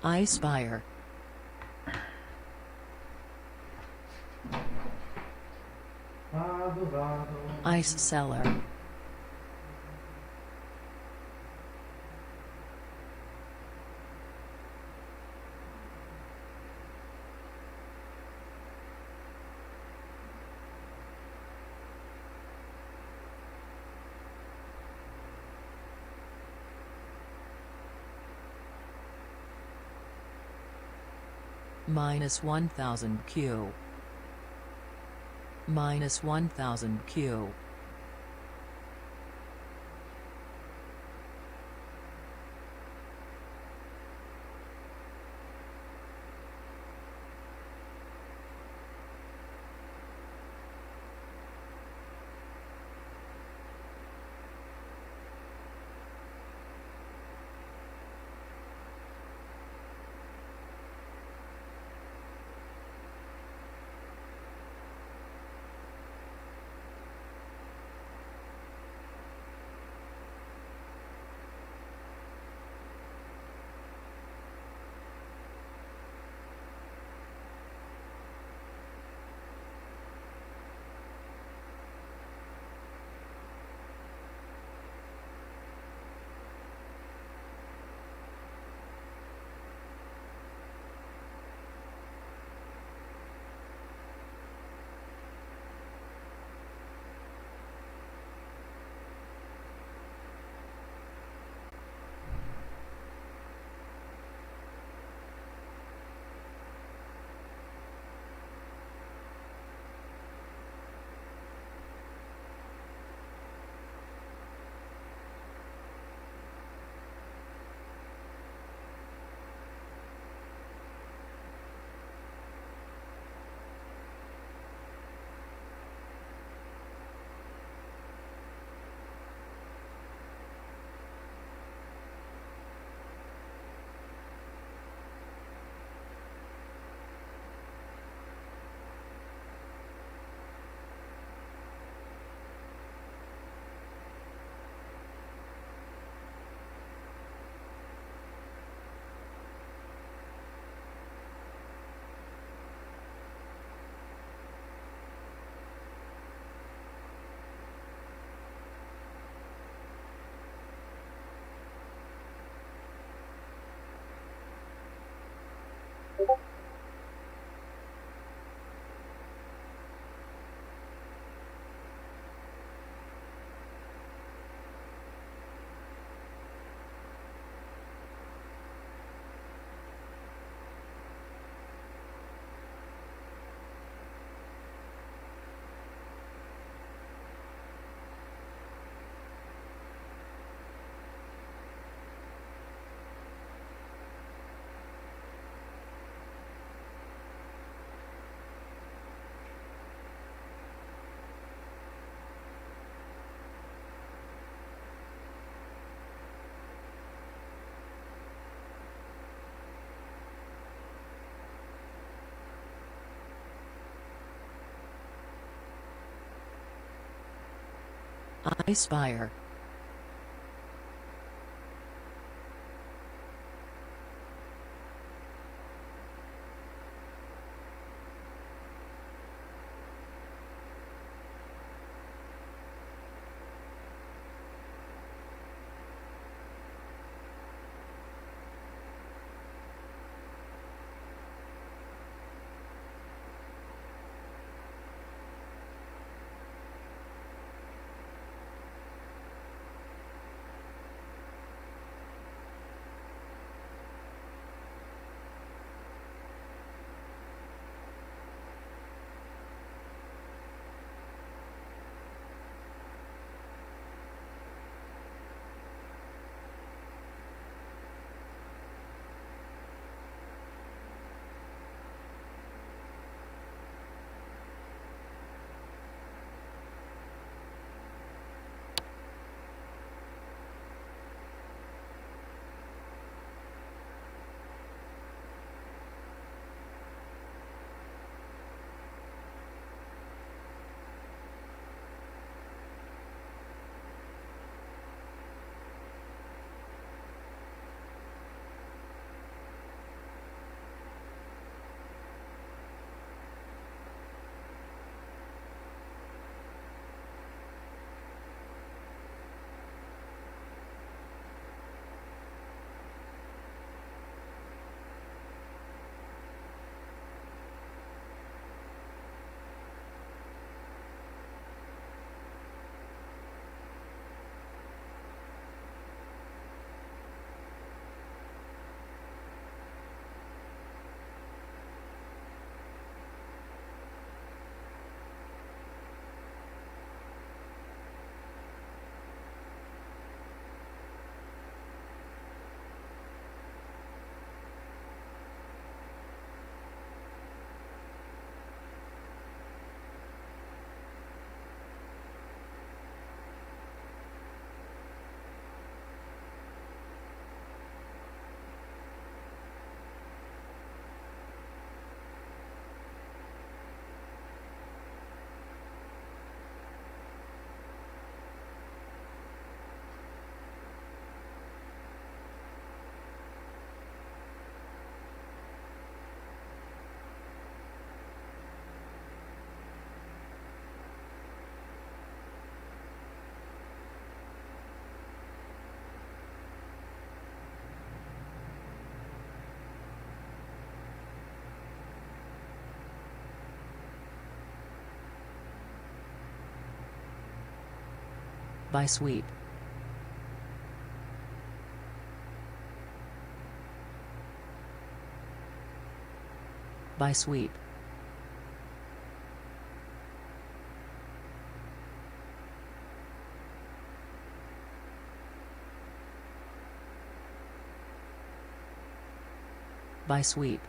Ice buyer. Vado, vado. Ice seller. -1000 Q. -1000 Q. Ice buyer. By sweep. By sweep. By sweep.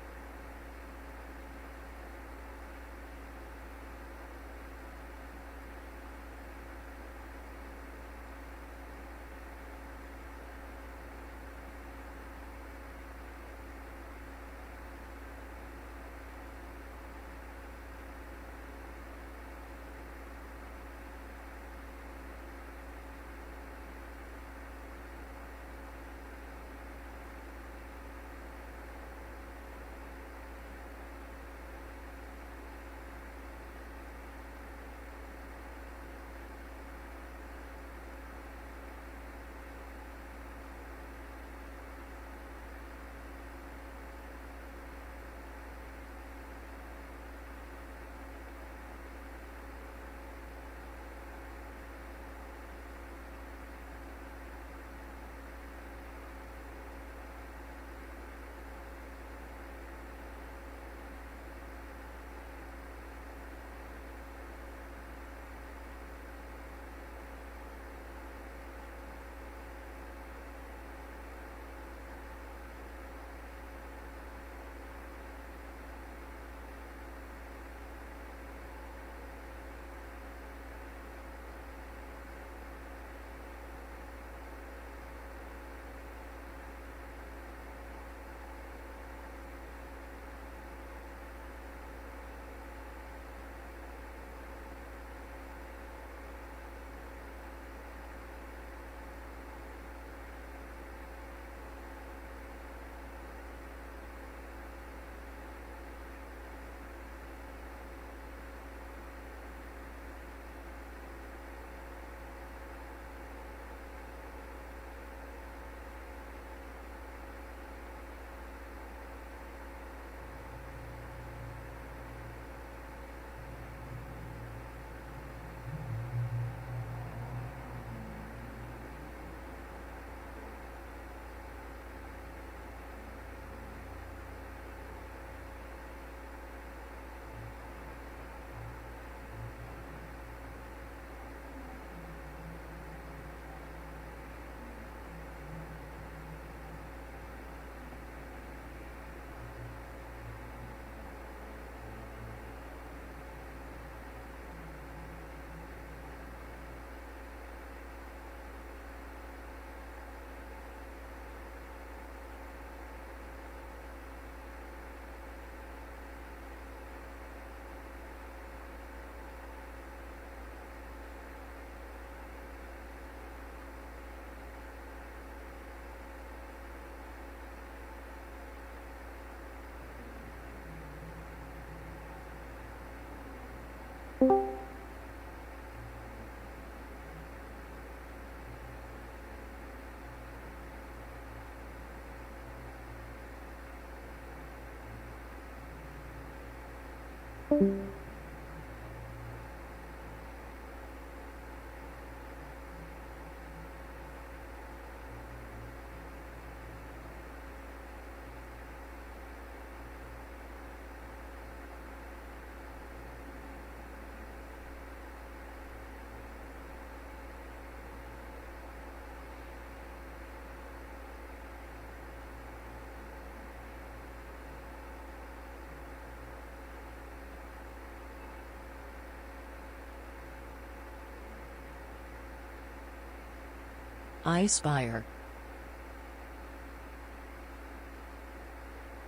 Ice buyer.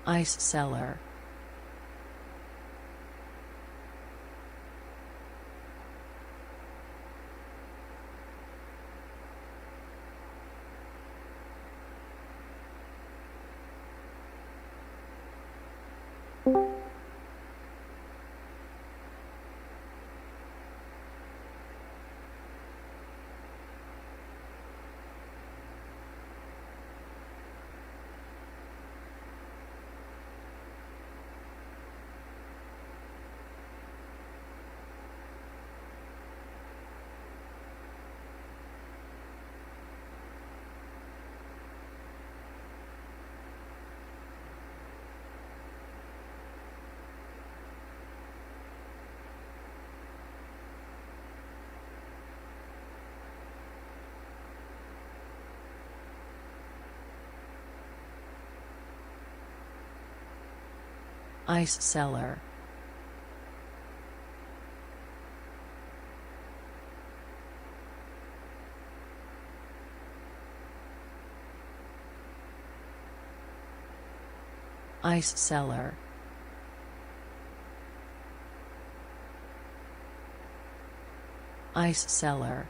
Ice seller. Ice cellar. Ice cellar. Ice cellar.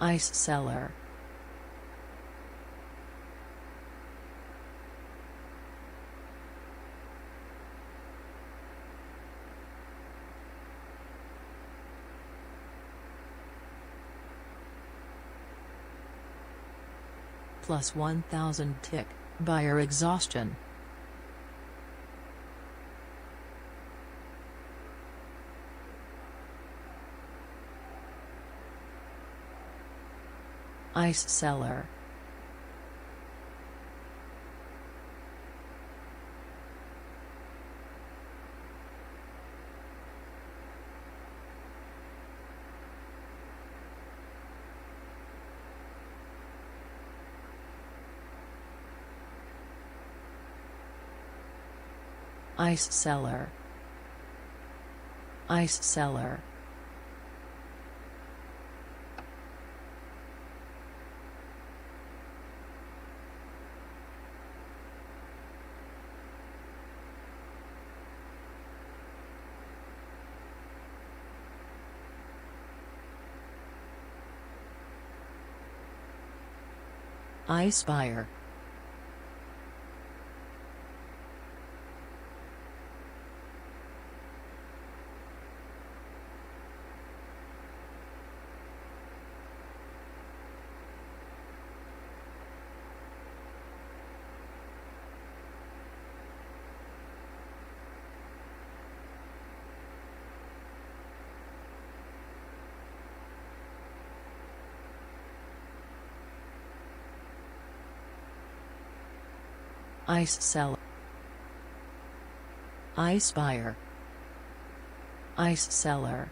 Ice cellar. Plus 1000 tick, buyer exhaustion. Ice cellar. Ice cellar. Ice cellar. Ice buyer. Ice cellar. Ice buyer. Ice cellar.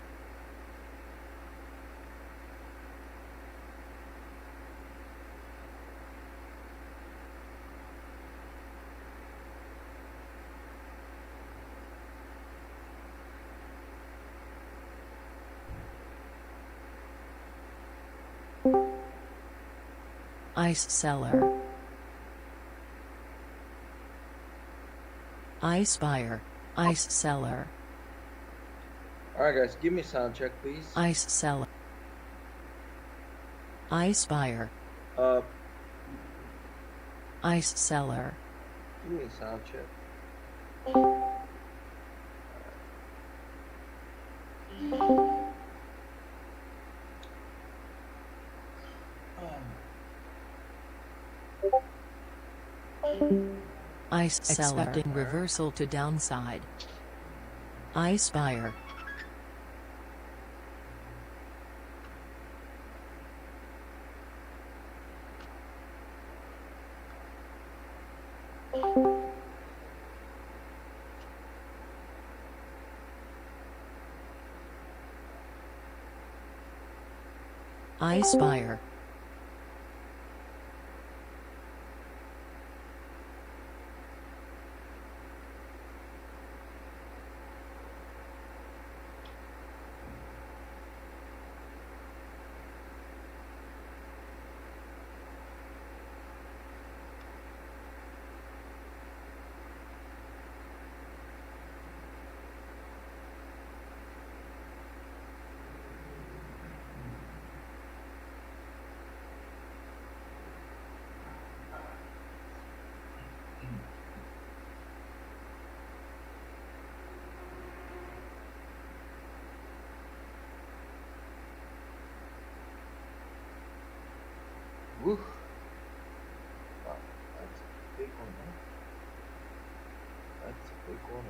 Ice cellar. Ice buyer. Ice cellar. Alright guys, give me sound check please. Ice cellar. Ice buyer. Ice cellar. Give me sound check. Ice cellar. Expecting reversal to downside. Ice buyer. Ice buyer. Woo. Wow, that's a big one, huh? That's a big one.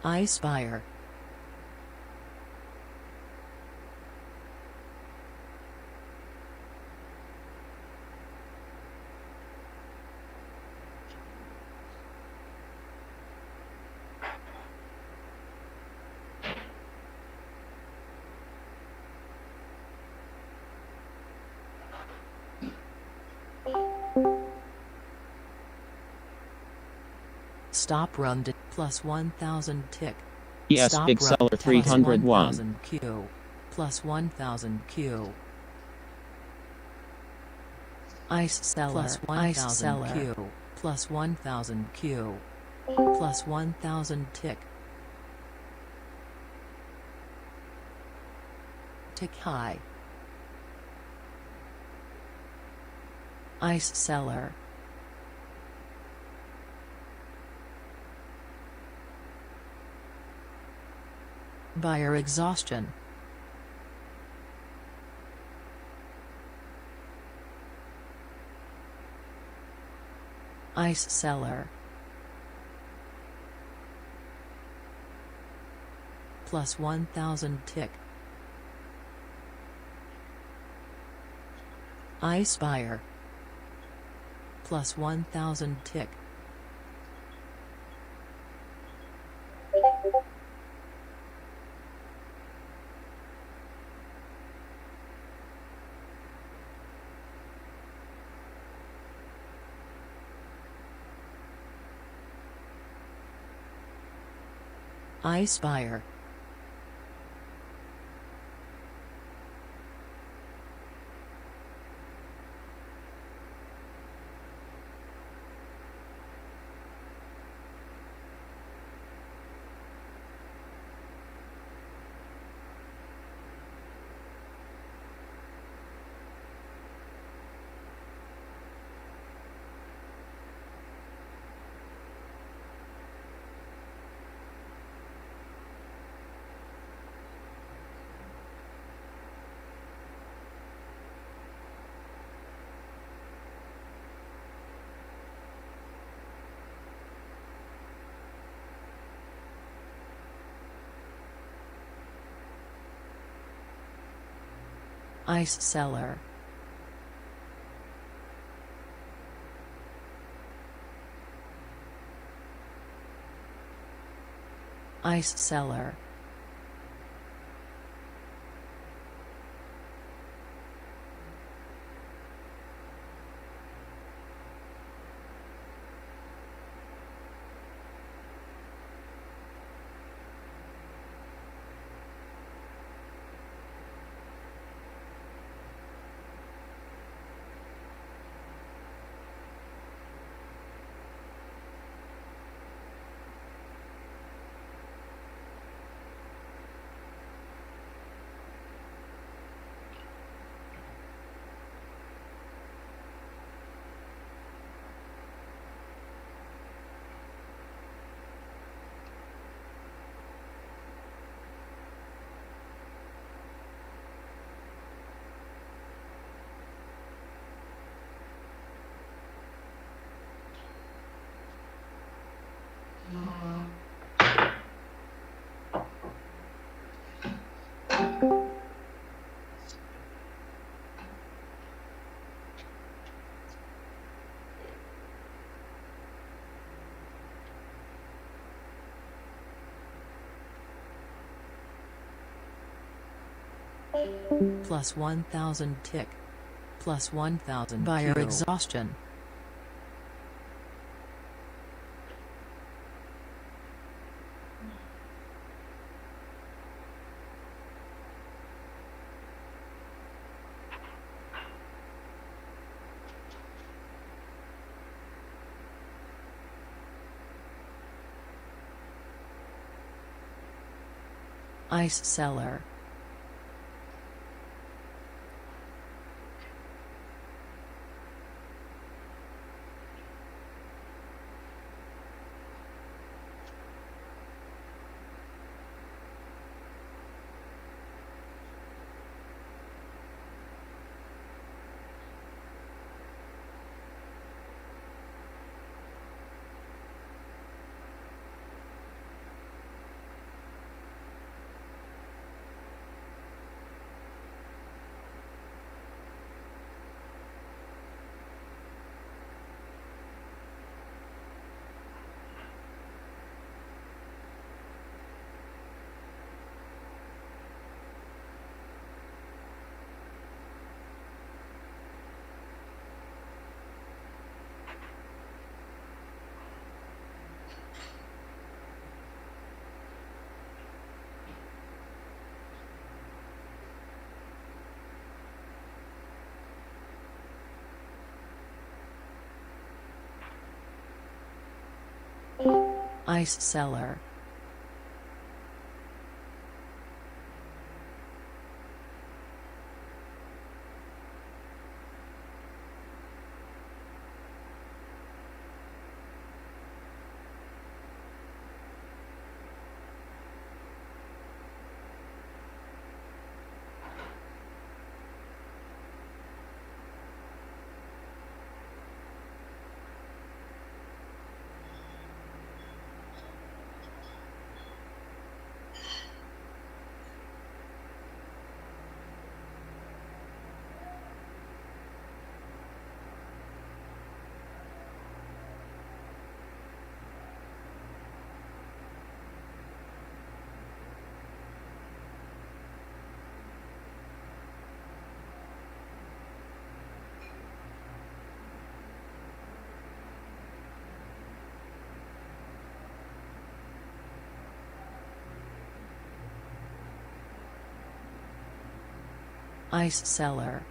Ice buyer. Stop run to plus 1000 tick. Yes, Stop big run seller plus 301. 1000 Q. Plus 1000 Q. Ice seller. Plus 1000 Q. Plus 1000 Q. Plus 1000 tick. Tick high. Ice seller. Buyer exhaustion. Ice seller. Plus 1000 tick. Ice buyer. Plus 1000 tick. Ice buyer. Ice seller. Ice seller. Plus 1000 tick. Plus 1000 buyer Q. Exhaustion. Ice seller. Ice cellar. Ice cellar.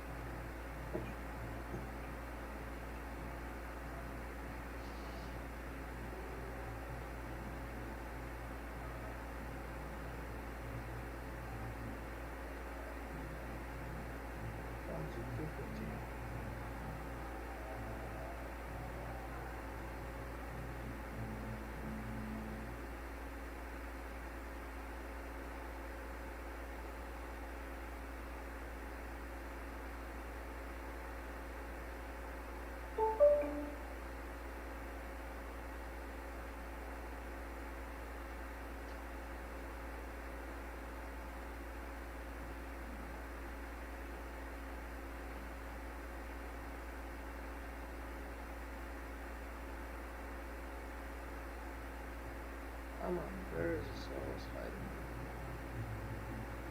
Come on, where is the source hiding?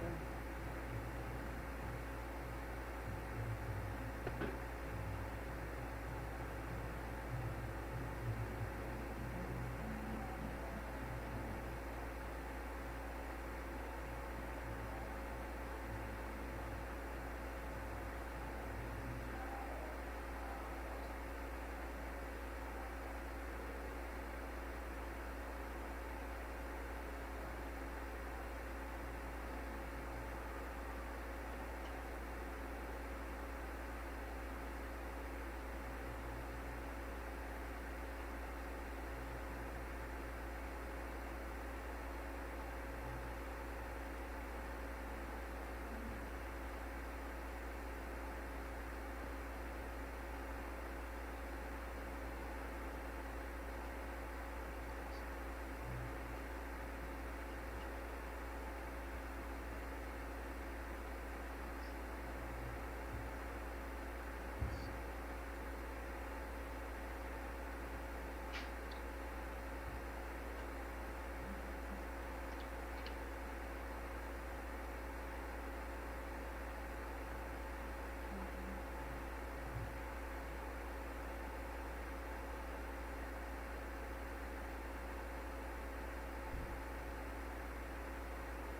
Okay.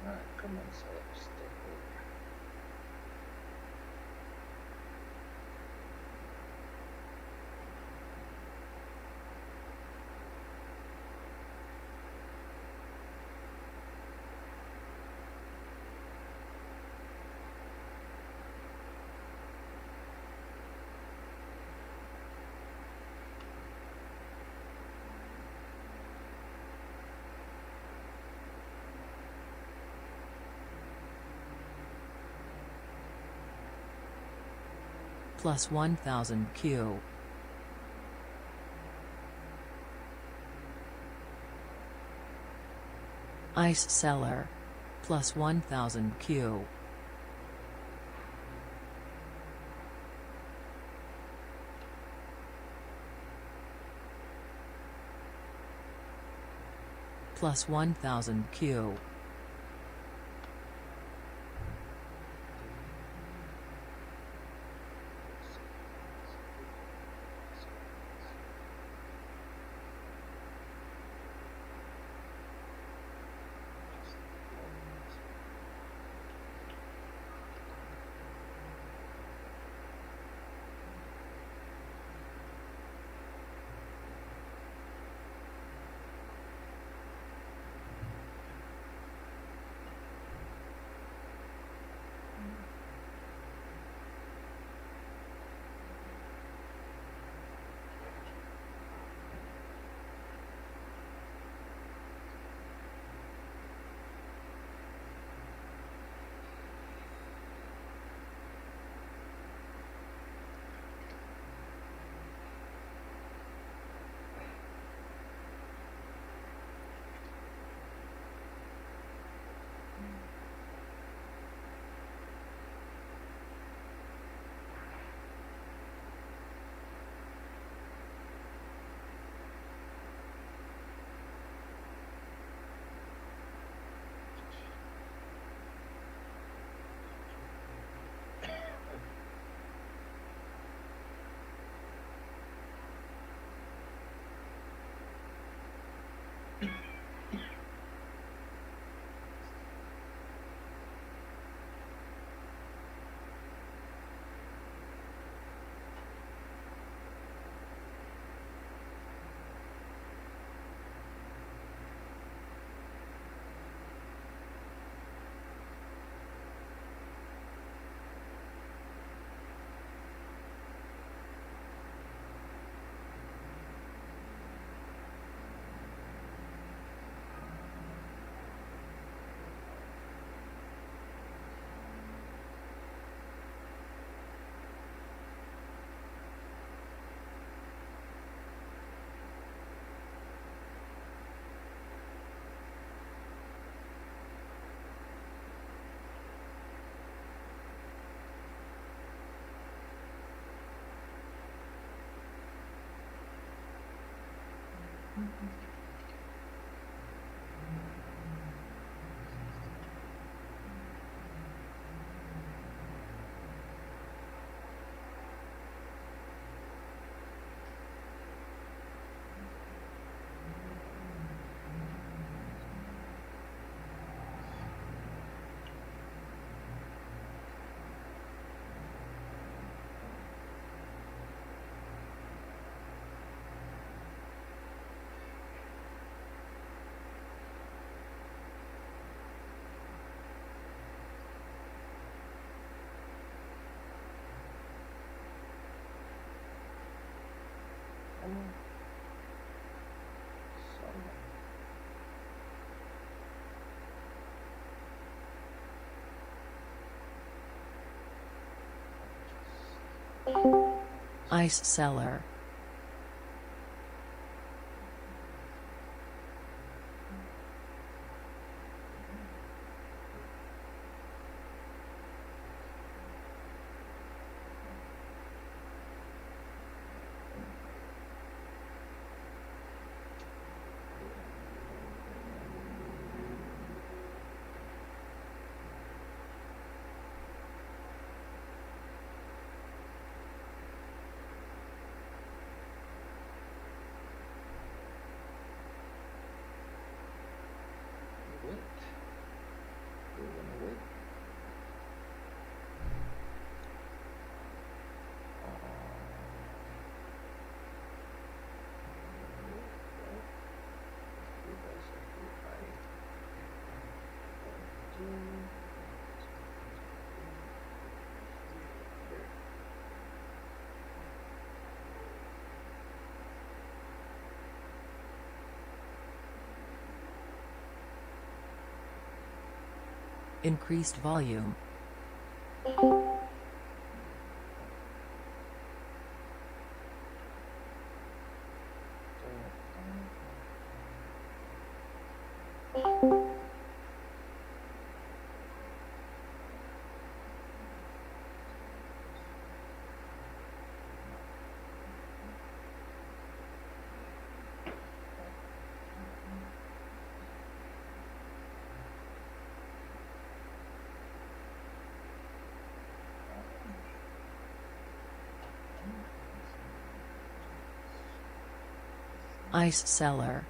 Alright, come on, stay over. Plus 1000 Q. Ice cellar. Plus 1000 Q. Plus 1000 Q. Come on. Ice cellar. Wait. We're gonna wait. Increased volume. Ice cellar.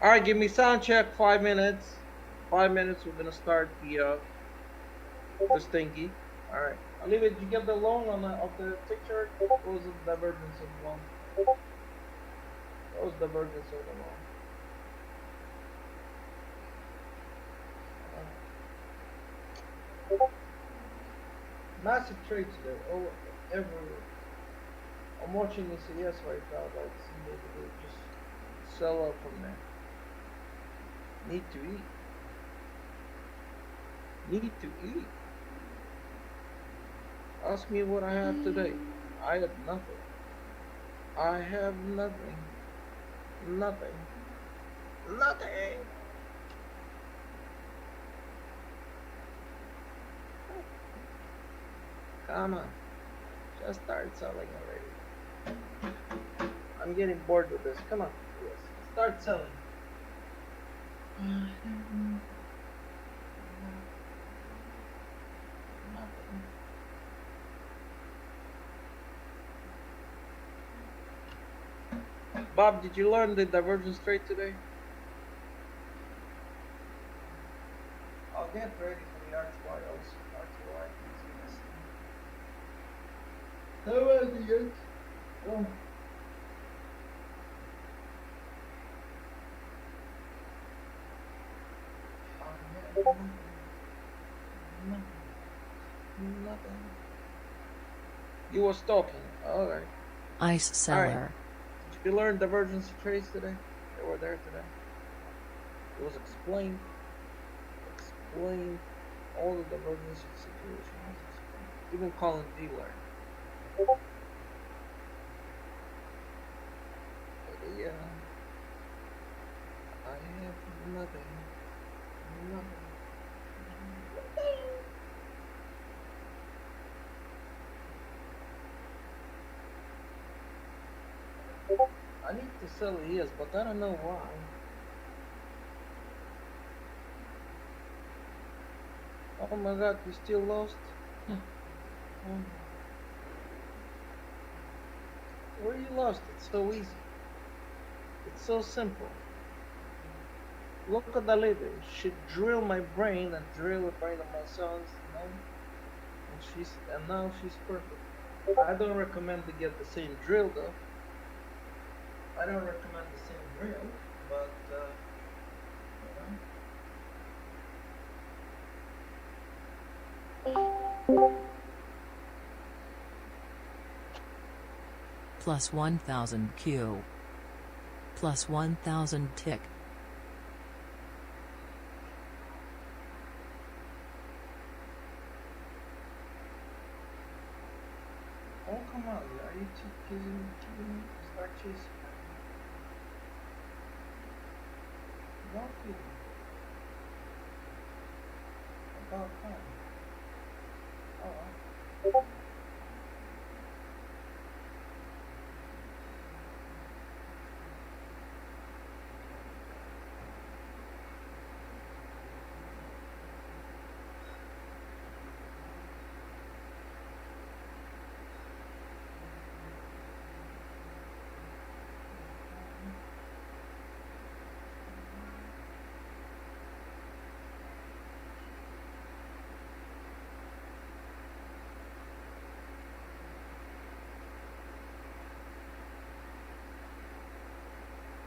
All right, give me sound check. 5 minutes. 5 minutes. We're gonna start the stinky. All right. I'll leave it. You get the long on of the picture. What was the divergence of the long? What was the divergence of the long? Massive trades today. Oh, everywhere. I'm watching the CS right now. Like, see maybe they just sell out from there. Need to eat. Need to eat. Ask me what I have today. I have nothing. I have nothing. Nothing. Nothing. Come on. Just start selling already. I'm getting bored with this. Come on. Yes. Start selling. Nothing. Bob, did you learn the divergence trade today? I'll get ready for the RTY also. RTY is no idea yet. Oh. Nothing. You was talking. Alright. Ice seller. Did you learn divergence trades today? They were there today. It was explained. Explained all the divergence situations. Even Colin D learned. Yeah. I have nothing. Nothing. I need to sell ES, but I don't know why. Oh my god, you still lost? Where you lost? It's so easy. It's so simple. Look at the lady. She drilled my brain and drilled the brain of my sons, you know? And now she's perfect. I don't recommend to get the same drill though. I don't recommend the same drill, but you know. Plus 1000 Q. Plus 1000 tick. Oh come on, are you kidding me? Start chasing. Don't feed me. About time. Alright.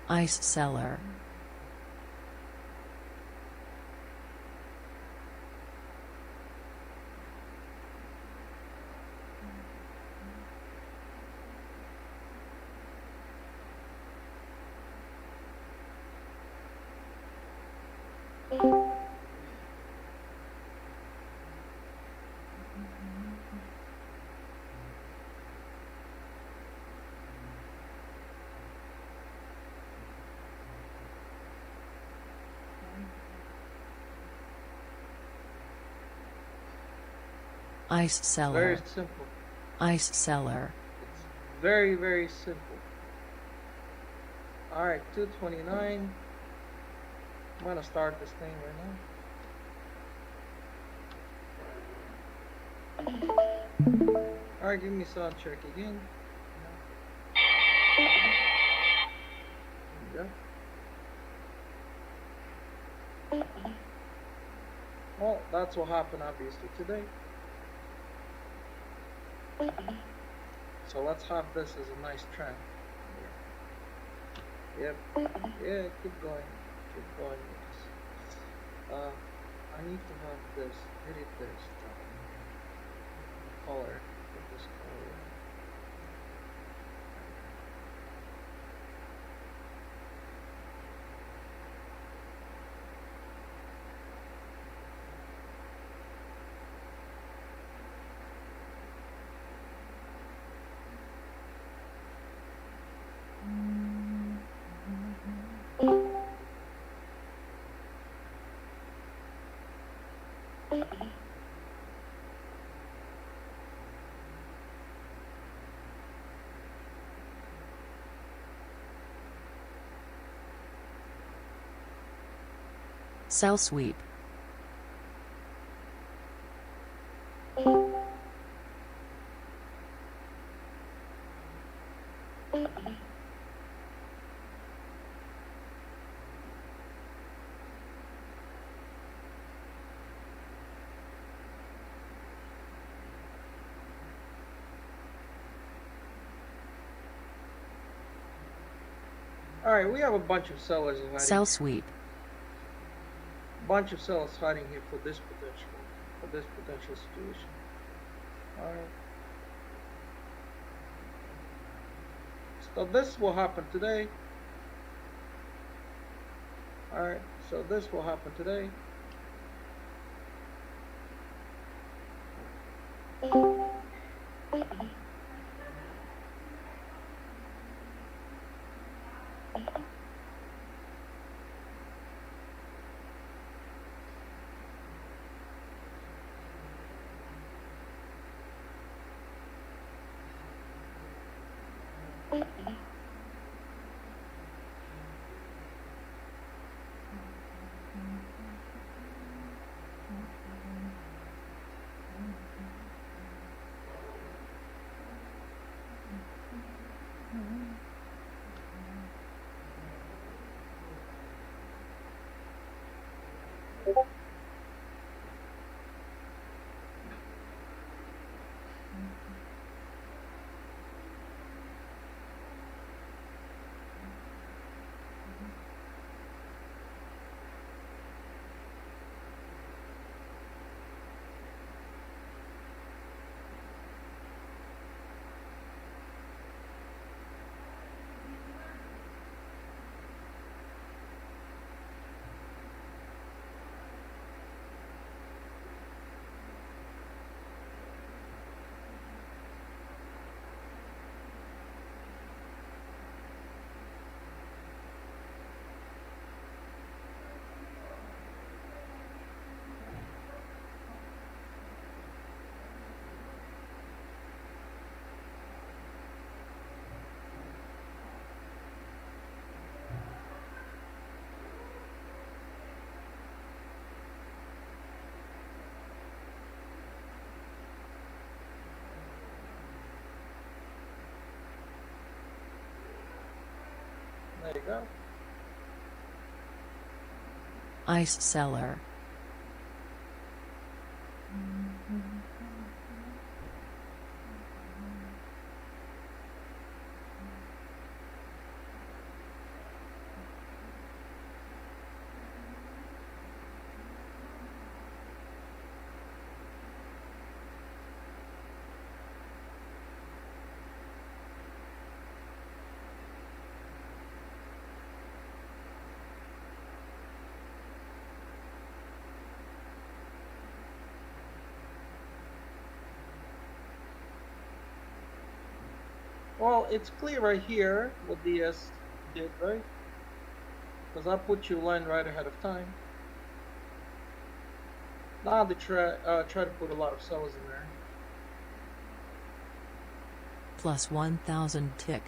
Ice seller. Ice seller. Very simple. Ice seller. It's very, very simple. Alright, 229. I'm gonna start this thing right now. Alright, give me sound check again. There you go. Well, that's what happened obviously today. So let's have this as a nice trend. Yep. Yeah, keep going. Keep going. I need to have this. Edit this. Color. Put this color. Sell sweep. All right, we have a bunch of sellers hiding. Sell sweep. Bunch of sellers hiding here for this potential situation. All right. So this will happen today. All right. So this will happen today. There you go. Ice seller. Well, it's clear right here what DS did, right? Because I put your line right ahead of time. Now they try to put a lot of sellers in there. Plus 1000 tick.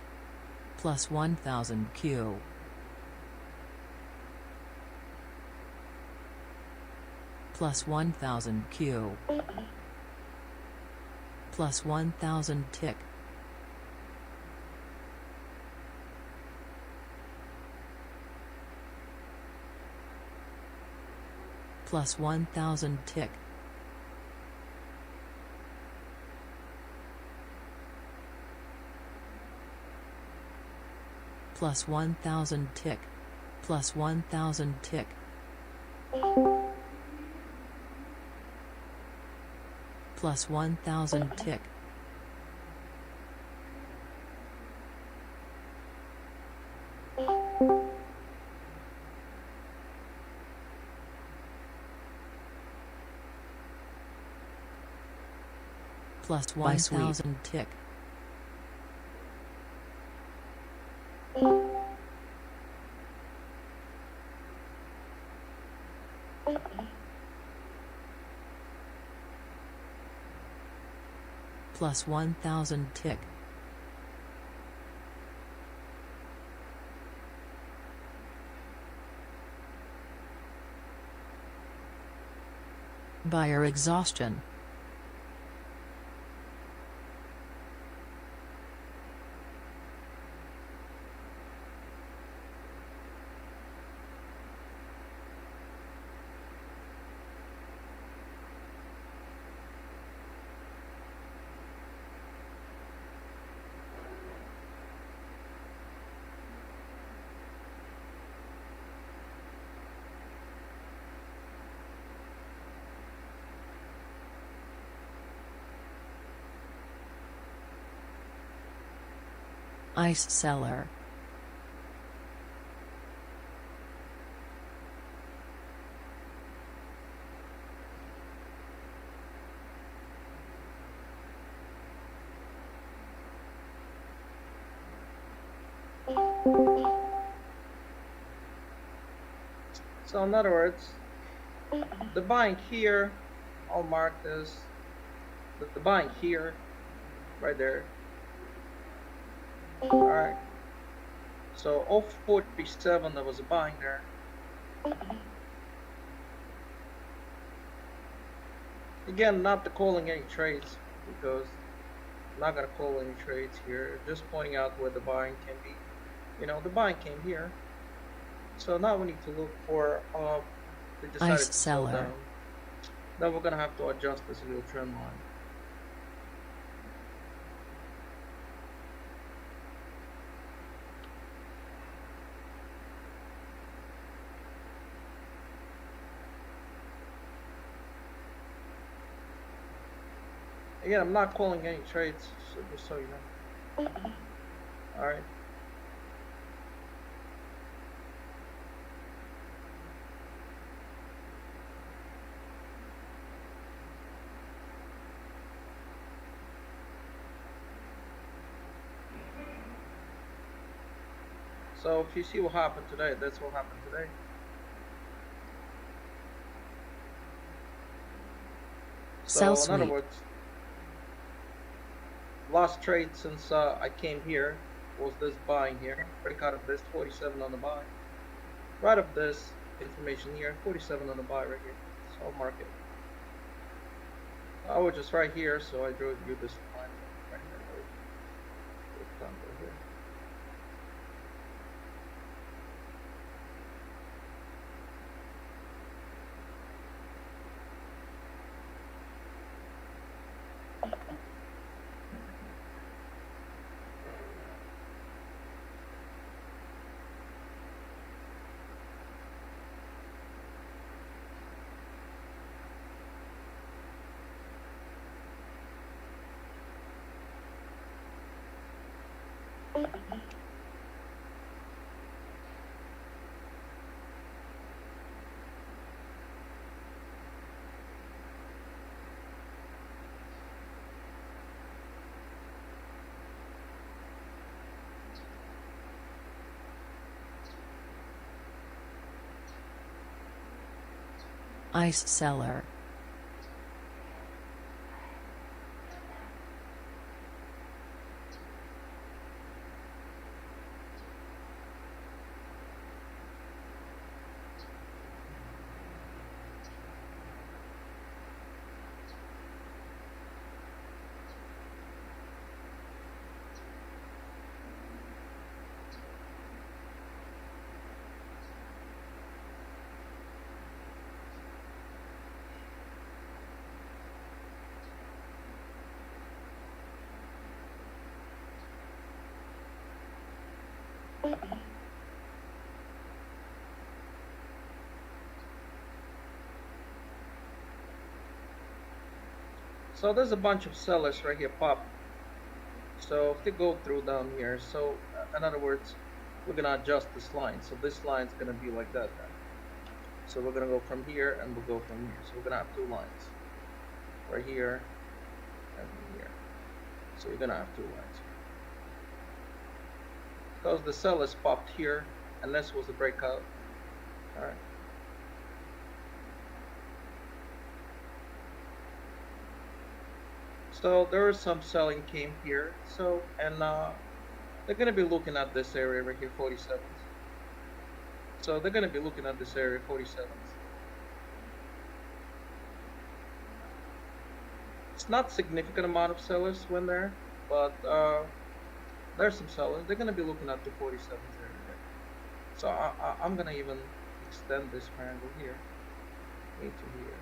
Plus 1000 Q. Plus 1000 Q. Plus 1000 tick. Plus 1000 tick. Plus 1000 tick. Plus 1000 tick. Plus 1000 tick. Plus 1000 tick. Plus 1000 tick. Buyer exhaustion. Ice seller. So in other words, the buying here, I'll mark this, the buying here, right there. All right. So 047, there was a buying there. Again, not calling any trades because I'm not gonna call any trades here. Just pointing out where the buying can be. You know, the buying came here. So now we need to look for they decided Ice to sell seller. down. Then we're gonna have to adjust this little trend line. Again, I'm not calling any trades, so just so you know. All right. So if you see what happened today, that's what happened today. Sell So in other sweep. words, last trade since I came here was this buying here. Break out of this 47 on the buy. Right of this information here, 47 on the buy right here. So I'll mark it. I was just right here, so I drew you this line right here. Right here. Ice seller. So there's a bunch of sellers right here pop. So if they go through down here, so in other words, we're gonna adjust this line. So this line's gonna be like that then. So we're gonna go from here and we'll go from here. So we're gonna have two lines. Right here and here. So you're gonna have two lines here. Because the sellers popped here and this was the breakout. Alright. So there is some selling came here. So and they're gonna be looking at this area right here, 47s. So they're gonna be looking at this area, 47s. It's not significant amount of sellers when there, but there's some sellers. They're gonna be looking at the 47s area. So I'm gonna even extend this triangle here into here.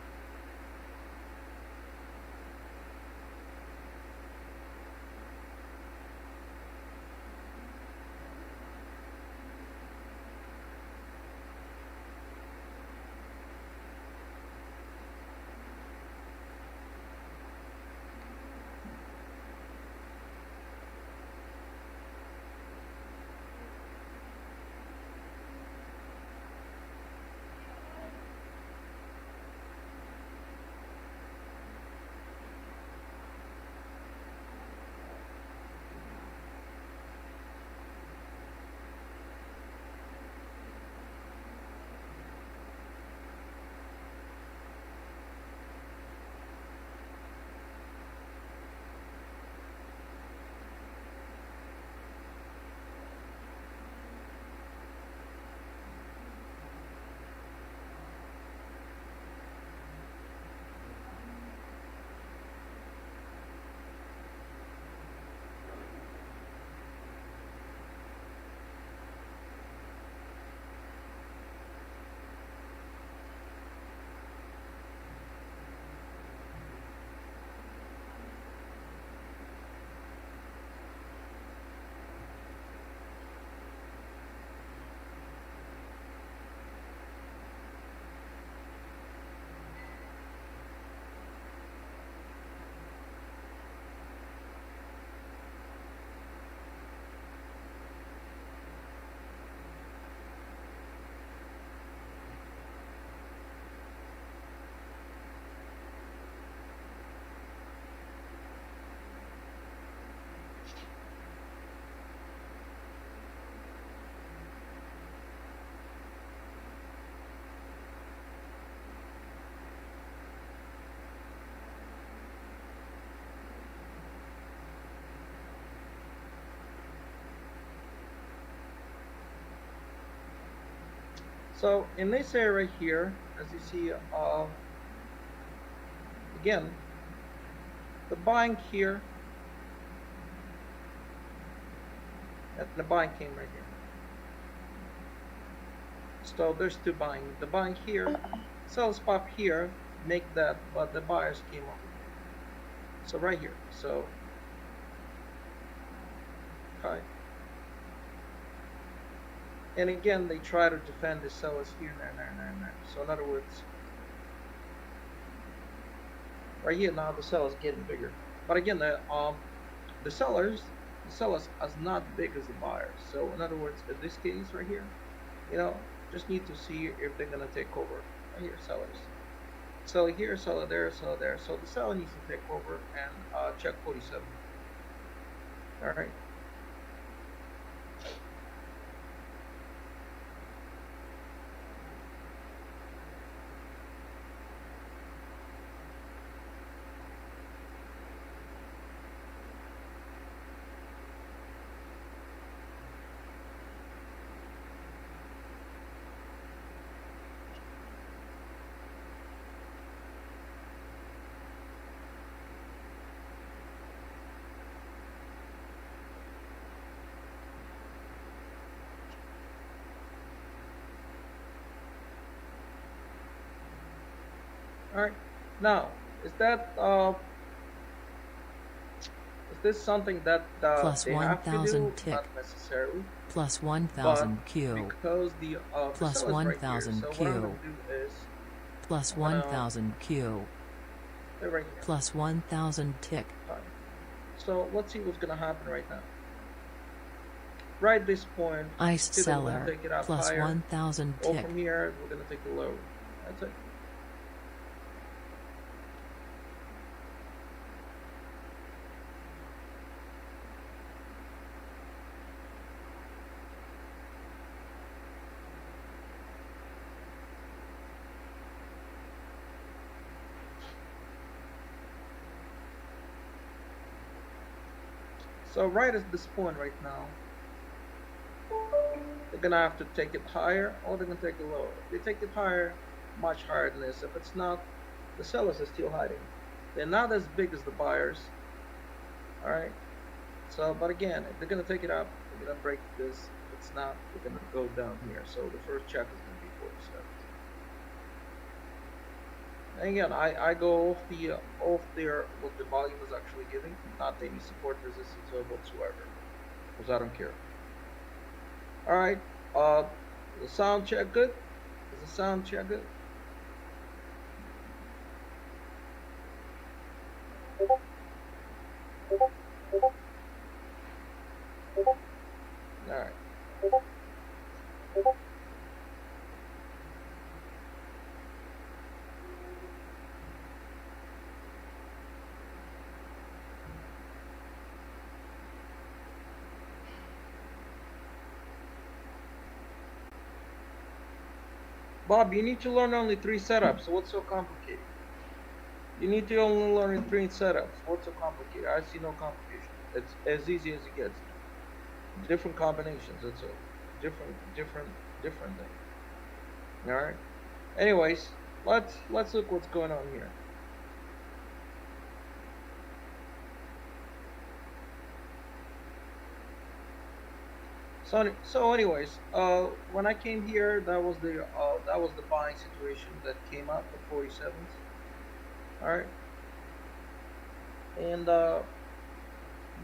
So in this area here, as you see, again, the buying here, and the buying came right here. So there's two buying. The buying here, sellers pop here, make that, but the buyers came over here. So right here. So, okay. And again, they try to defend the sellers here, there. So in other words, right here now the sellers getting bigger. But again, the sellers as not big as the buyers. So in other words, in this case right here, you know, just need to see if they're gonna take over. Right here, sellers. Seller here, seller there, seller there. So the seller needs to take over and check 47. All right. All right. Now, is this something that Plus they have to 1,000 do? tick. Not necessarily. Plus 1,000 But Q. because the Plus cell is right here, 1,000 so Q. what I'm gonna do is Plus I'm gonna 1,000 Q. they're right here. Plus 1,000 tick. Fine. So let's see what's gonna happen right now. Right at this point, Ice either we're gonna seller. take it up Plus higher, 1,000 or tick. from here we're gonna take it low. That's it. So right at this point right now, they're gonna have to take it higher or they're gonna take it lower. If they take it higher, much higher than this. If it's not, the sellers are still hiding. They're not as big as the buyers. All right. So, but again, if they're gonna take it up, they're gonna break this. If it's not, they're gonna go down here. So the first check is gonna be 47. And again, I go off there what the volume is actually giving, not any support resistance or whatsoever, because I don't care. All right, the sound check good? Is the sound check good? All right. Bob, you need to learn only 3 setups. So what's so complicated? You need to only learn 3 setups. What's so complicated? I see no complication. It's as easy as it gets. Different combinations. That's all. Different thing. All right. Anyways, let's look what's going on here. So anyways, when I came here, that was the buying situation that came up for 47s. All right, and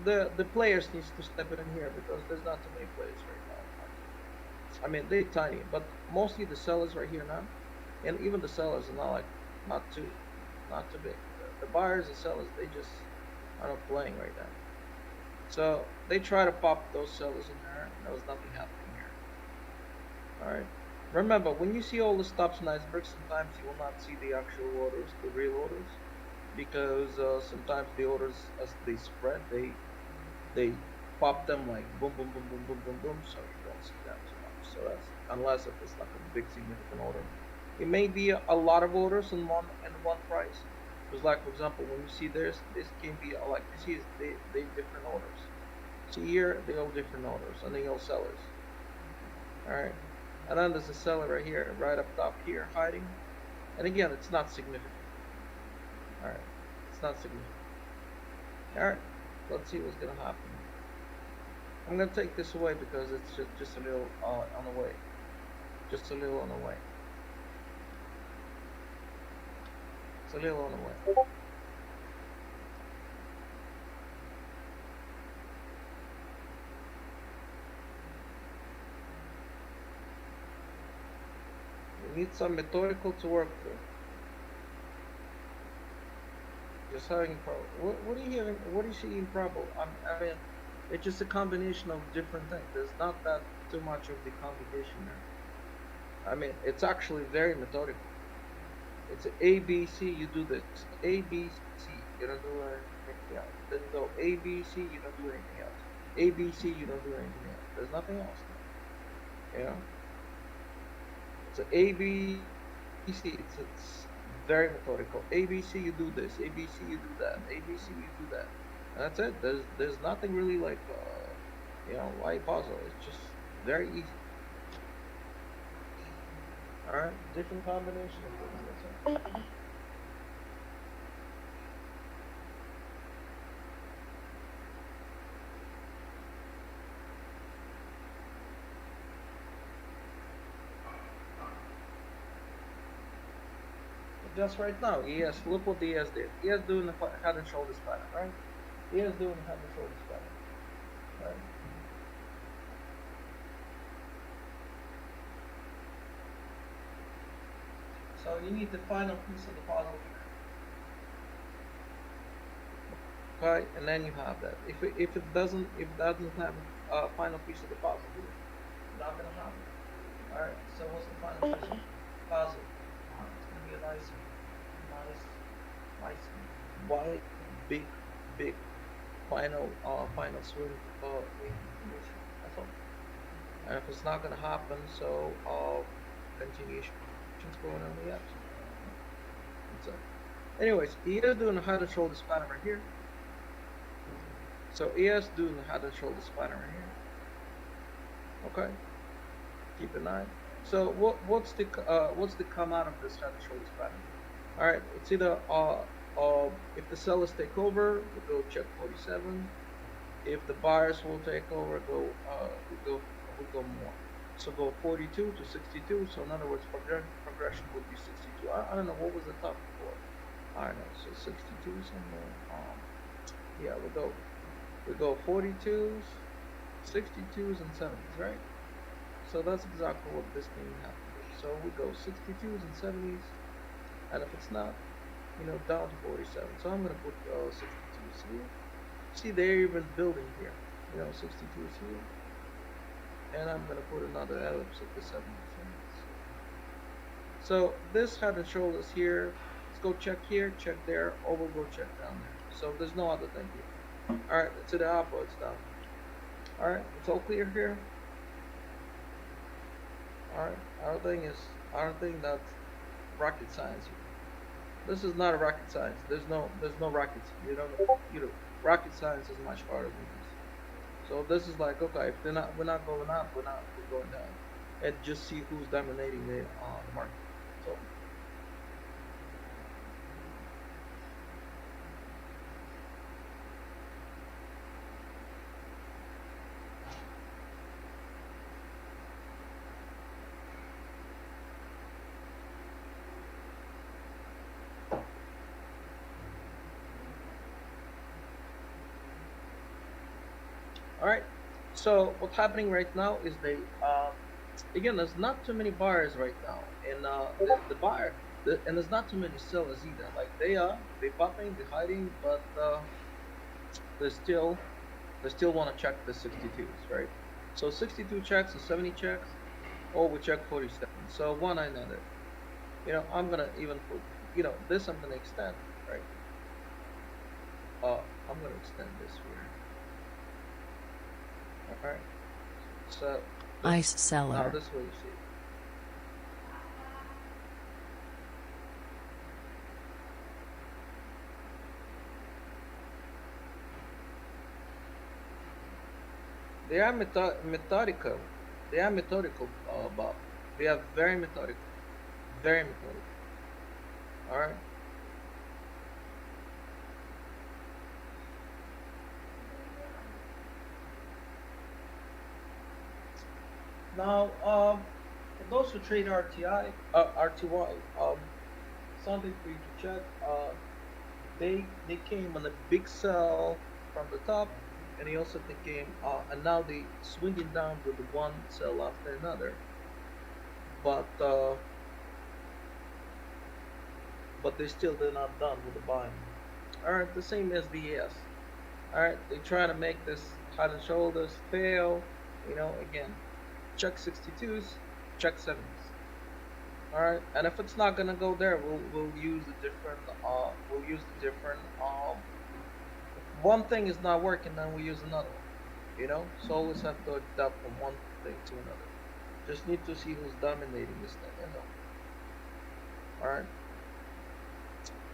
the players needs to step in here because there's not too many players right now. I mean, they're tiny, but mostly the sellers right here now, and even the sellers are not too big. The buyers and sellers, they just are not playing right now. So they try to pop those sellers in there. There was nothing happening here. All right. Remember, when you see all the stops and icebergs, sometimes you will not see the actual orders, the real orders, because sometimes the orders, as they spread, they pop them like boom, boom, boom, boom, boom, boom, boom. So you don't see that too much. So that's unless if it's like a big significant order. It may be a lot of orders in one price. Because like for example, when you see this can be like you see they different orders. See here they all different orders and they all sellers. All right. And then there's a seller right here, right up top here, hiding. And again, it's not significant. All right, it's not significant. All right, let's see what's gonna happen. I'm gonna take this away because it's just a little on the way. Just a little on the way. It's a little on the way. We need some methodical to work through. Just having problem. What are you hearing? What are you seeing problem? I mean, it's just a combination of different things. There's not that too much of the combination there. I mean, it's actually very methodical. It's A, B, C, you do this. A, B, C, you don't do anything else. Then go A, B, C, you don't do anything else. A, B, C, you don't do anything else. There's nothing else there. You know? So A, B, C, it's very methodical. A, B, C, you do this. A, B, C, you do that. A, B, C, you do that. And that's it. There's nothing really like, you know, why puzzle. It's just very easy. All right, different combination of things. That's it. Just right now, ES, look what the ES did. ES doing the head and shoulders pattern, right? ES doing the head and shoulders pattern, right? So you need the final piece of the puzzle here. Okay, and then you have that. If it doesn't have a final piece of the puzzle here, it's not gonna happen. All right. So what's the final piece of the puzzle? It's gonna be a nice, wide, big final swing. That's all. And if it's not gonna happen, so continuation. Going on the apps. So, anyways, ES doing the head and shoulders pattern right here. So ES doing the head and shoulders pattern right here. Okay. Keep an eye. So what's the come out of this head and shoulders pattern? All right. It's either if the sellers take over, we go check 47. If the buyers will take over, we go more. So go 42 to 62. So in other words, progression would be 62. I don't know what was the top before. I don't know. So 62 somewhere. Yeah, we go 42s, 62s, and 70s, right? So that's exactly what this thing happened. So we go 62s and 70s, and if it's not, you know, down to 47. So I'm gonna put 62s here. See, they're even building here. You know, 62s here. And I'm going to put another ellipse at the 70 cents. So this head and shoulders here, let's go check here, check there, or we'll go check down there. So there's no other thing here. All right, to the up or it's down. All right, it's all clear here. All right, I don't think that's rocket science here. This is not a rocket science. There's no rockets. You know, rocket science is much harder than this. So this is like, okay, if we're not going up, we're going down, and just see who's dominating the market. So. All right. So what's happening right now is again, there's not too many buyers right now, and the buyer, and there's not too many sellers either. Like they popping, they're hiding, but they still want to check the 62s, right? So 62 checks and 70 checks, or we check 47. So one another. You know, I'm gonna even put, you know, this I'm gonna extend, right? I'm gonna extend this here. All right. So ice seller. Now this way you see. They are methodical. They are methodical, Bob. We have very methodical, very methodical. All right. Now, for those who trade RTY, something for you to check. They came on a big sell from the top, and they also came, and now they swinging down with one sell after another. But they still they're not done with the buying. All right, the same as VS. All right, they try to make this head and shoulders fail. Again, check 62s, check 70s. All right, and if it's not gonna go there, we'll use the different if one thing is not working, then we use another one. So always have to adapt from one thing to another. Just need to see who's dominating this thing. All right.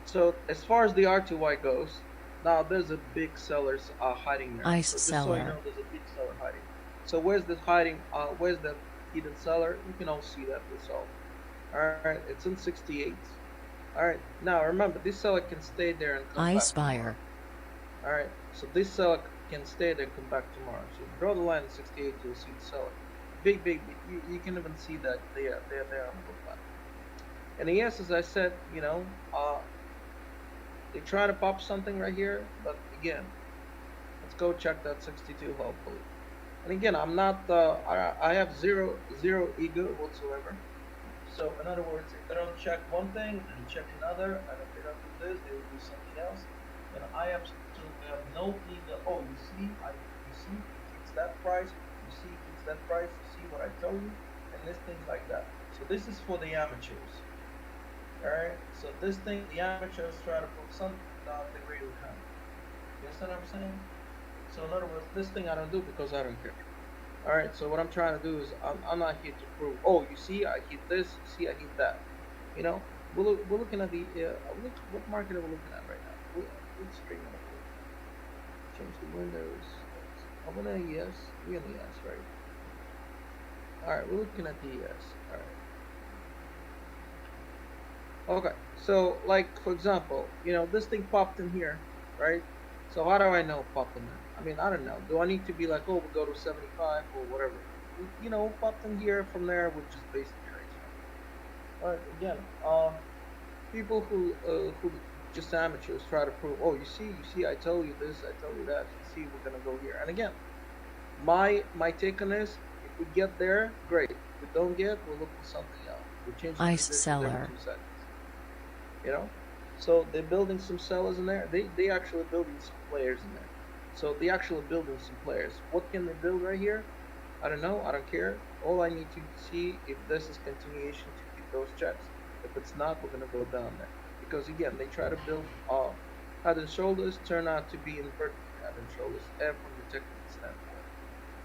So as far as the R2Y goes, now there's a big seller hiding there. Ice so just seller. so you know, there's a big seller hiding. So where's the hiding? Where's the hidden seller? You can all see that yourself. All right, it's in 68. All right, now remember, this seller can stay there and come Ice back tomorrow. buyer. All right, so this seller can stay there and come back tomorrow. So if you draw the line at 68, you'll see the seller. Big. You can even see that they're there on the book. And yes, as I said, they try to pop something right here, but again, let's go check that 62 hopefully. And again, I'm not, I have zero ego whatsoever. So in other words, if they don't check one thing and check another, and if they don't do this, they will do something else. And I absolutely have no ego. Oh, you see, it's that price. You see, it's that price. You see what I told you, and this things like that. So this is for the amateurs. All right. So this thing, the amateurs try to prove something that they really can't. You understand what I'm saying? So in other words, this thing I don't do because I don't care. All right. So what I'm trying to do is I'm not here to prove. Oh, you see, I hit this. You see, I hit that. We're looking at the what market are we looking at right now? Let's bring it up. Change the windows. I'm gonna yes. We're in the yes, right? All right. We're looking at the yes. All right. Okay, so like for example, this thing popped in here, right? So how do I know it popped in there? I mean, I don't know. Do I need to be like, oh, we go to 75 or whatever? Popped in here from there, which is basic trades. All right, again, people who just amateurs try to prove, oh, you see, I told you this, I told you that. You see, we're gonna go here. And again, my take on this, if we get there, great. If we don't get, we'll look for something else. We change the Ice positions seller. every 2 seconds. So they're building some sellers in there. They actually building some players in there. So they actually building some players. What can they build right here? I don't know. I don't care. All I need to see if this is continuation to keep those checks. If it's not, we're gonna go down there. Because again, they try to build head and shoulders, turn out to be inverted head and shoulders, and from the technical standpoint.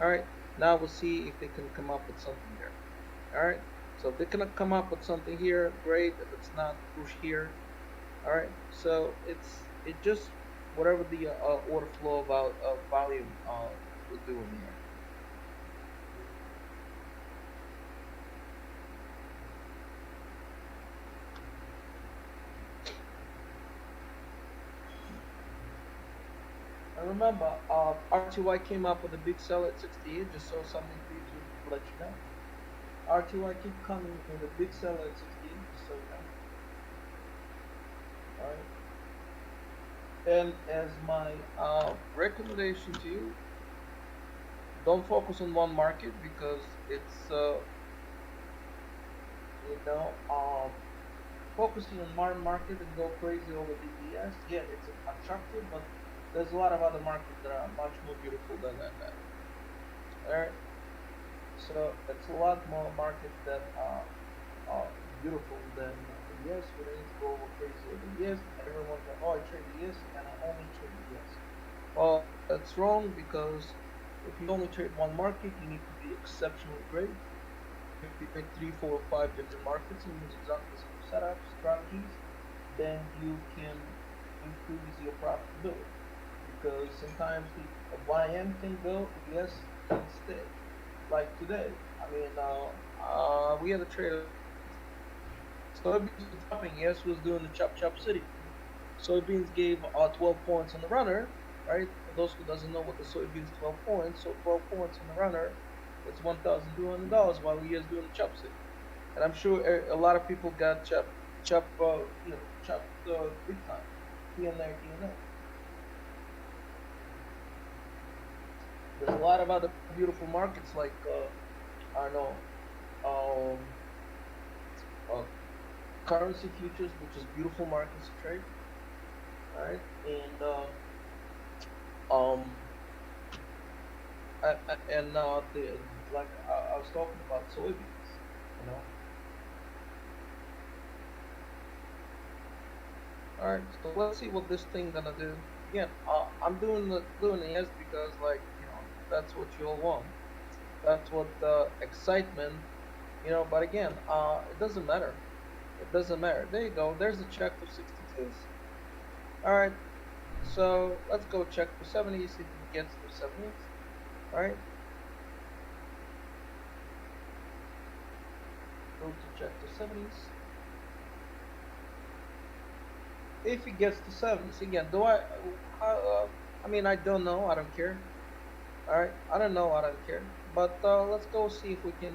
All right. Now we'll see if they can come up with something there. All right. So if they cannot come up with something here, great. If it's not, push here. All right. So it just whatever the order flow of volume we're doing here. And remember, R2Y came up with a big sell at 68. Just so something for you to let you know. R2Y keep coming with a big sell at 68, just so you know. Alright. And as my recommendation to you, don't focus on one market because it's focusing on one market and go crazy over DPS. Yeah, it's attractive, but there's a lot of other markets that are much more beautiful than that. Alright. So it's a lot more markets that are beautiful than the ES. We don't need to go over crazy over the ES. Everyone goes, oh, I trade the ES and I only trade the ES. Well, that's wrong because if you only trade one market, you need to be exceptionally great. If you trade 3, 4, 5 different markets and use exactly the same setups, strategies, then you can increase your profitability. Because sometimes the YM can go, the ES can stay. Like today, I mean, we had a trade. Soybeans was dropping. Yes, was doing the chop chop city. Soybeans gave 12 points on the runner, right? For those who doesn't know what the soybeans 12 points, so 12 points on the runner, that's $1,200 while we is doing the chop city. And I'm sure a lot of people got chopped big time, here and there, here and there. There's a lot of other beautiful markets like I don't know, um, uh, currency futures, which is beautiful markets to trade, right? And um, and the like I was talking about soybeans, you know. All right, so let's see what this thing gonna do. Again, I'm doing the yes because like that's what you all want. That's what the excitement, But again, it doesn't matter. It doesn't matter. There you go. There's a check for 62s. All right, so let's go check for 70s if it gets to 70s. All right. Go to check to 70s. If it gets to 70s again, I mean, I don't know. I don't care. All right, I don't know. I don't care. But let's go see if we can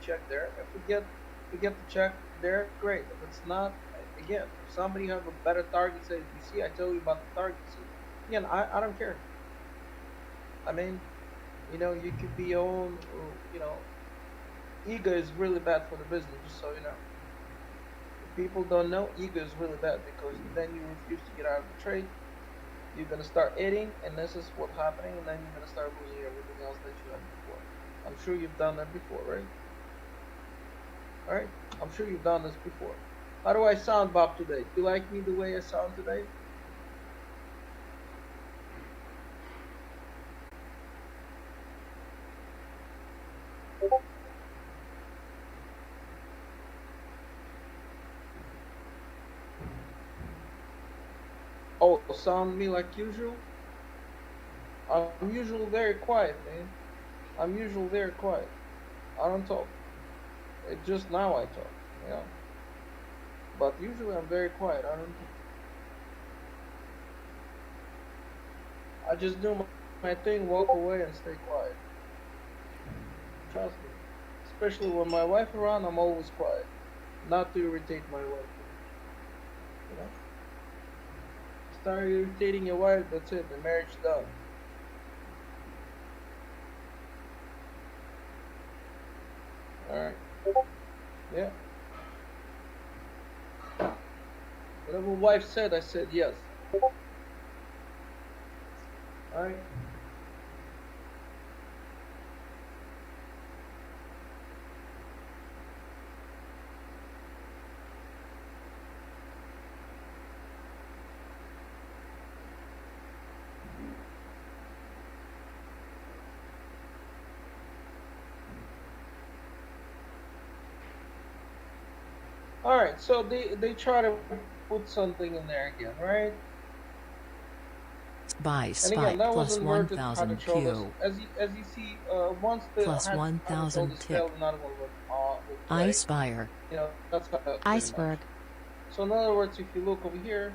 check there. If we get the check there, great. If it's not, again, if somebody have a better target, say, you see, I tell you about the target. See, again, I don't care. I mean, you could be your own. Ego is really bad for the business. Just so you know. People don't know, ego is really bad because then you refuse to get out of the trade. You're gonna start eating, and this is what's happening, and then you're gonna start losing everything else that you had before. I'm sure you've done that before, right? All right, I'm sure you've done this before. How do I sound, Bob, today? Do you like me the way I sound today? Oh, sound me like usual? I'm usually very quiet, man. I'm usually very quiet. I don't talk. It just now I talk, you know. But usually I'm very quiet. I just do my thing, walk away, and stay quiet. Trust me. Especially when my wife around, I'm always quiet. Not to irritate my wife. You know. Start irritating your wife, that's it. The marriage done. All right. Yeah. Whatever wife said, I said yes. All right. All right. So they try to put something in there again, right? Buy And SPY again, that plus was inverted head 1000 and shoulders. Q As you see, once the plus head and 1000 shoulders tick. failed, another one will play. Ispire. That's pretty much. Iceberg. So in other words, if you look over here,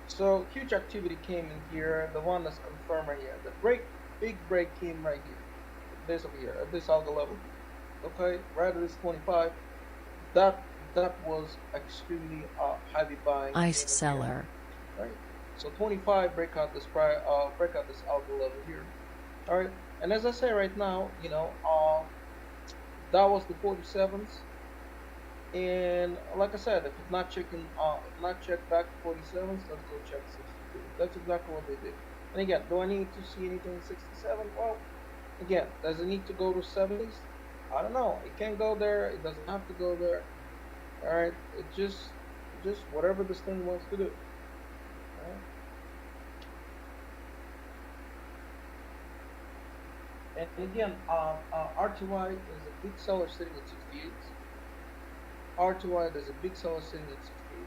so huge activity came in here. The one that's confirmed right here. The big break came right here. This over here, at this algo level. Okay, right at this 25. That was extremely heavy buying. Ice seller. Right. So 25 break out this algo level here. All right. And as I say right now, that was the 47s. And like I said, if it's not checked back to 47s, let's go check 62. That's exactly what they did. And again, do I need to see anything 67? Well, again, does it need to go to 70s? I don't know. It can go there. It doesn't have to go there. All right. It just whatever this thing wants to do. All right. And again, RTY is a big seller sitting at 68. RTY, there's a big seller sitting at 68.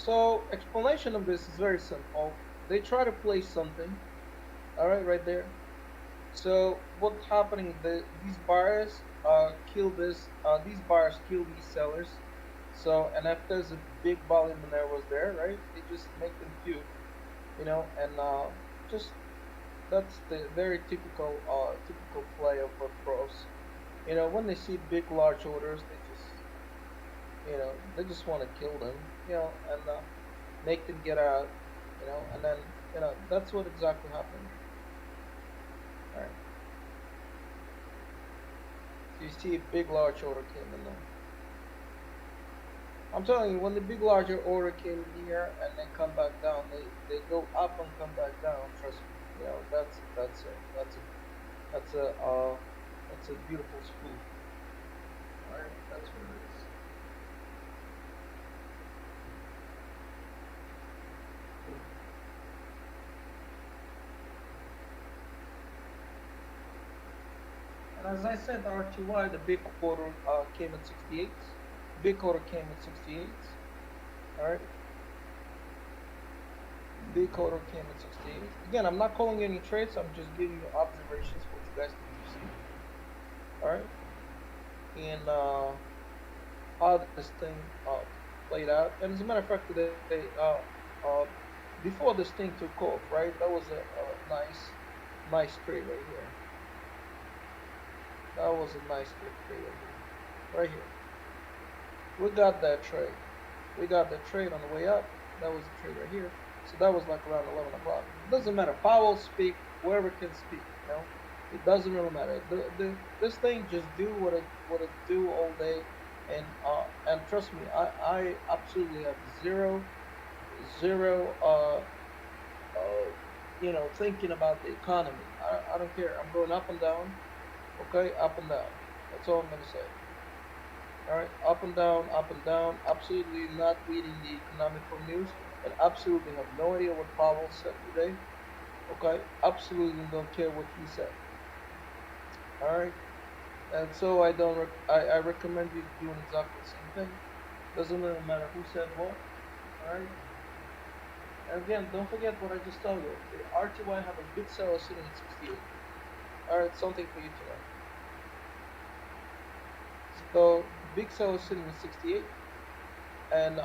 So explanation of this is very simple. They try to place something, all right there. So what's happening? These buyers kill this. These buyers kill these sellers. So and if there's a big volume and there was there, right? They just make them few, and just that's the very typical play of pros. When they see big large orders, they just want to kill them, and make them get out, and then that's what exactly happened. All right. So you see a big large order came in there. I'm telling you, when the big larger order came in here and then come back down, they go up and come back down. Trust me, that's a beautiful spoof. All right, that's what it is. And as I said, RTY, the big order came at 68. Big order came at 68. All right. Big order came at 68. Again, I'm not calling any trades. I'm just giving you observations what you guys need to see. All right. And how this thing played out. And as a matter of fact, today, before this thing took off, right? That was a nice trade right here. That was a nice trade right here. We got that trade. We got that trade on the way up. That was the trade right here. So that was like around 11 o'clock. It doesn't matter. Powell speak, whoever can speak, It doesn't really matter. This thing just do what it do all day, and trust me, I absolutely have zero thinking about the economy. I don't care. I'm going up and down. Okay, up and down. That's all I'm gonna say. All right, up and down. Absolutely not reading the economical news, and absolutely have no idea what Powell said today. Okay, absolutely don't care what he said. All right, and so I don't. I recommend you doing exactly the same thing. Doesn't really matter who said what. All right. And again, don't forget what I just told you. The RTY have a big seller sitting at 68. All right, something for you to know. So big seller sitting at 68, and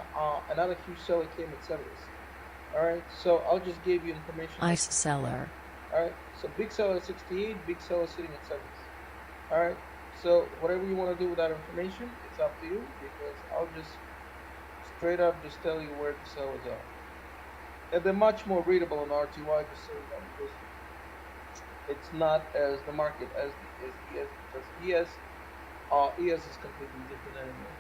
another huge seller came at 70s. All right, so I'll just give you information. Ice seller. All right, so big seller at 68, big seller sitting at 70s. All right, so whatever you want to do with that information, it's up to you, because I'll just straight up just tell you where the sellers are. And they're much more readable on RTY, just so you know, because it's not as the market as ES, because ES is completely different anyway.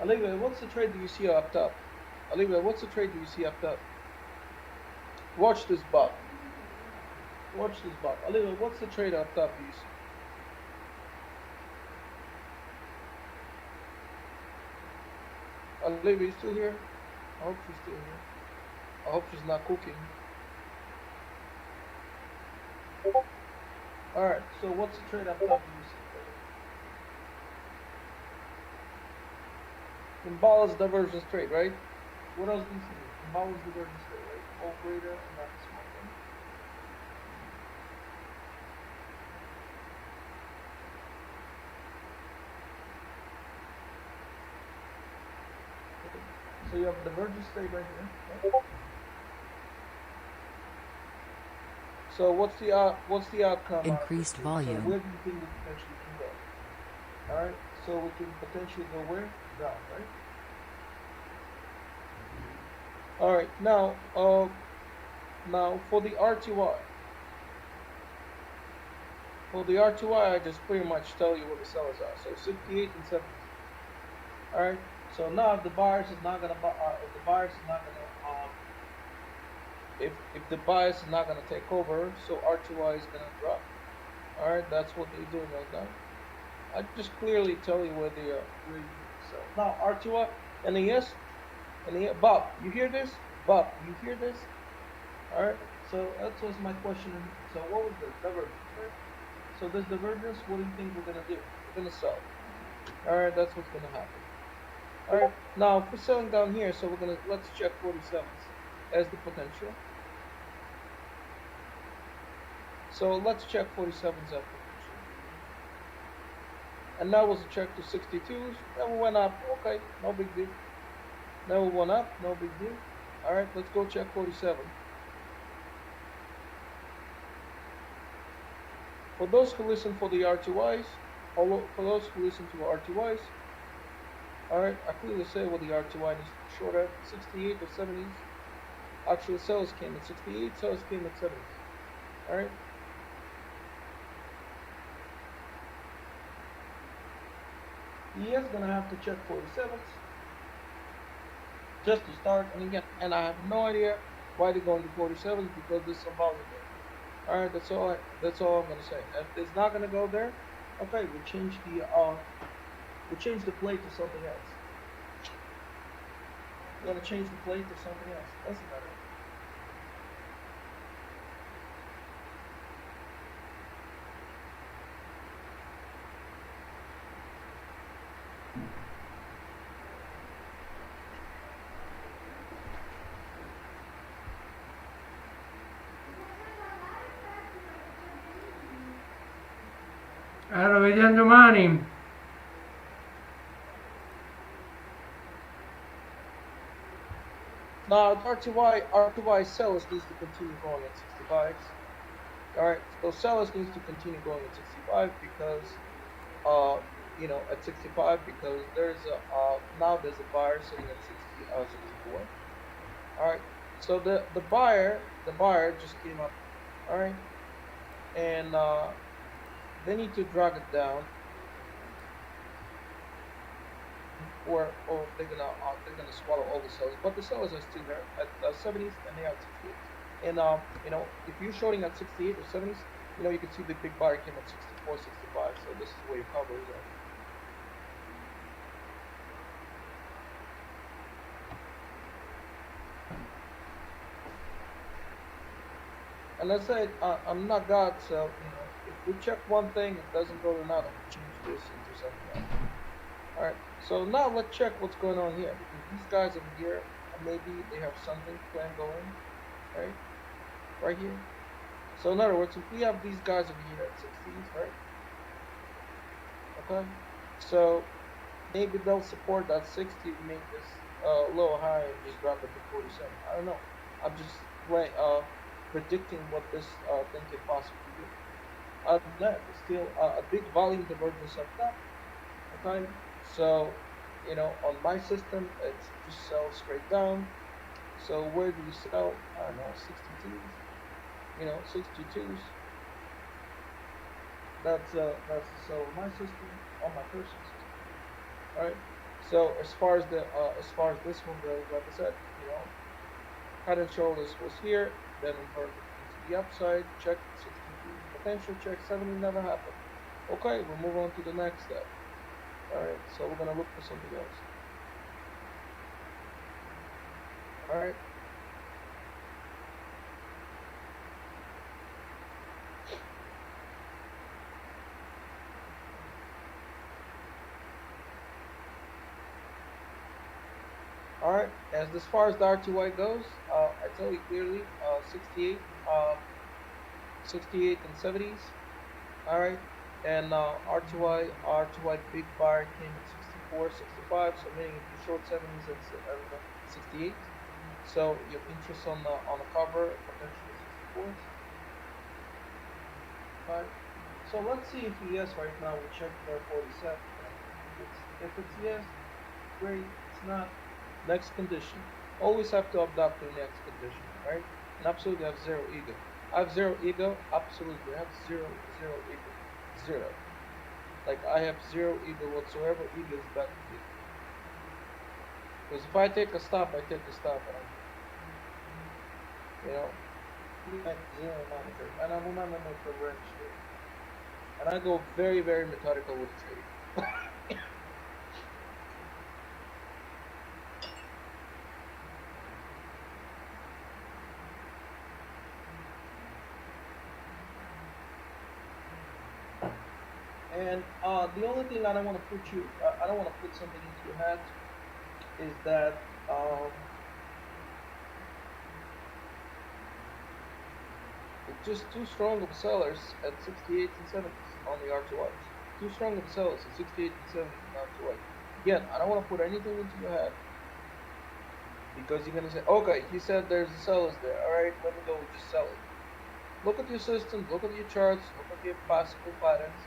Olivia, what's the trade that you see up top? Olivia, what's the trade that you see up top? Watch this buck. Watch this buck. Olivia, what's the trade up top you see? Olivia, you still here? I hope she's still here. I hope she's not cooking. Alright, so what's the trade up top you see? Symbol is divergence trade, right? What else do you see? Symbol is divergence trade, right? All greater and not the small thing. Okay. So you have divergence trade right here. Right? So what's the outcome? Increased volume. So where do you think we potentially can go? All right. So we can potentially go where? Down, right? All right. Now for the RTY. For the RTY, I just pretty much tell you what the sellers are. So 68 and 70. All right. So now if the buyers is not gonna if the bias is not gonna take over, so RTY is gonna drop. All right, that's what they're doing right now. I just clearly tell you where they are. So now RTY and ES Bob, you hear this? Bob, you hear this? All right. So that was my question. So what was the divergence? Right? So this divergence, what do you think we're gonna do? We're gonna sell. All right, that's what's gonna happen. All right. Now, if we're selling down here, so let's check 47s as the potential. So let's check 47s as potential. And that was a check to 62s. Then we went up. Okay, no big deal. Then we went up. No big deal. All right, let's go check 47. For those who listen for the RTYs, for those who listen to RTYs, all right, I clearly say what the RTY needs to be short at 68 or 70s. Actually, sellers came at 68, sellers came at 70s. All right. He is gonna have to check 47s just to start. And again, and I have no idea why they're going to 47s because there's some volume there. All right, that's all. That's all I'm gonna say. If it's not gonna go there, okay, we'll change the plate to something else. We're gonna change the plate to something else. Doesn't matter. Allora, vediamo domani. Now, RTY sellers needs to continue going at 65s. All right, so sellers needs to continue going at 65 because, at 65 because now there's a buyer sitting at 64. All right, so the buyer just came up. All right, and they need to drag it down, or they're gonna swallow all the sellers, but the sellers are still there at 70s and they are at 68. And if you're shorting at 68 or 70s, you can see the big buyer came at 64, 65. So this is where your cover is at. And I said, I'm not God, so if we check one thing, it doesn't go to another. We change this into something else. All right. So now let's check what's going on here because these guys over here, maybe they have something planned going, right here. So in other words, if we have these guys over here at 60s, right? Okay. So maybe they'll support that 60, make this a little higher, and just drop it to 47. I don't know. I'm just predicting what this thing can possibly do. Other than that, it's still a big volume divergence up top. Okay, so on my system, it's just sell straight down. So where do you sell? I don't know, 62s. 62s. That's the sell on my system, on my personal system. All right. So as far as this one goes, like I said, head and shoulders was here, then inverted into the upside, check 62 potential, check 70 never happened. Okay, we'll move on to the next step. Alright, so we're gonna look for something else. Alright. Alright, as far as the RTY goes, I tell you clearly, 68, 68 and 70s. Alright, and RTY big buyer came at 64, 65, so meaning if you short 70s at 68. So your interest on the cover potentially 64s. Alright, so let's see if yes right now. We check their 47. If it's yes, great. It's not. Next condition. Always have to adapt to the next condition, right? And absolutely have zero ego. I have zero ego. Absolutely, I have zero ego. Zero. Like I have zero ego whatsoever. Ego is bad for me. Because if I take a stop, I take a stop. Like zero monitor, and I will not make a range trade. And I go very, very methodical with trading. And the only thing I don't want to put something into your head. is that it's just too strong of sellers at 68 and 70s on the R2Is. Too strong of sellers at 68 and 70s on the R2Is. Again, I don't want to put anything into your head because you're gonna say, okay, he said there's a sellers there. All right, let me go just sell it. Look at your systems, look at your charts, look at your possible patterns,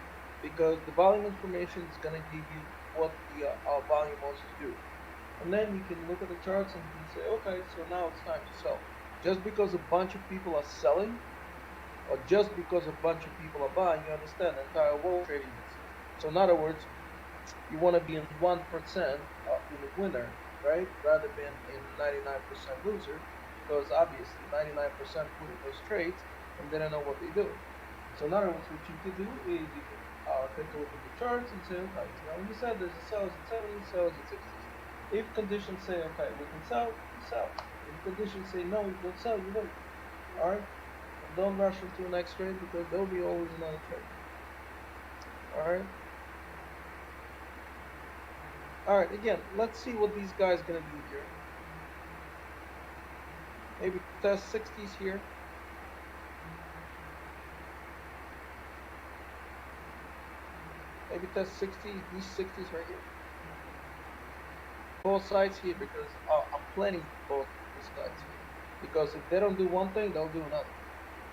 because the volume information is gonna give you what the volume wants to do. And then you can look at the charts and you can say, okay, so now it's time to sell. Just because a bunch of people are selling, or just because a bunch of people are buying, you understand the entire world trading this. So in other words, you want to be in 1% in the winner, right? Rather than in 99% loser, because obviously 99% put in those trades and they don't know what they're doing. So in other words, what you could do is you can take a look at the charts and say, okay, now you said there's a sellers at 70s, sellers at 60s. If conditions say, okay, we can sell, you sell. If conditions say, no, you don't sell, you don't. All right? And don't rush into the next trade because there'll be always another trade. All right? All right, again, let's see what these guys gonna do here. Maybe test 60s here. Maybe test 60s, these 60s right here. Both sides here because I'm planning both sides here. Because if they don't do one thing, they'll do another.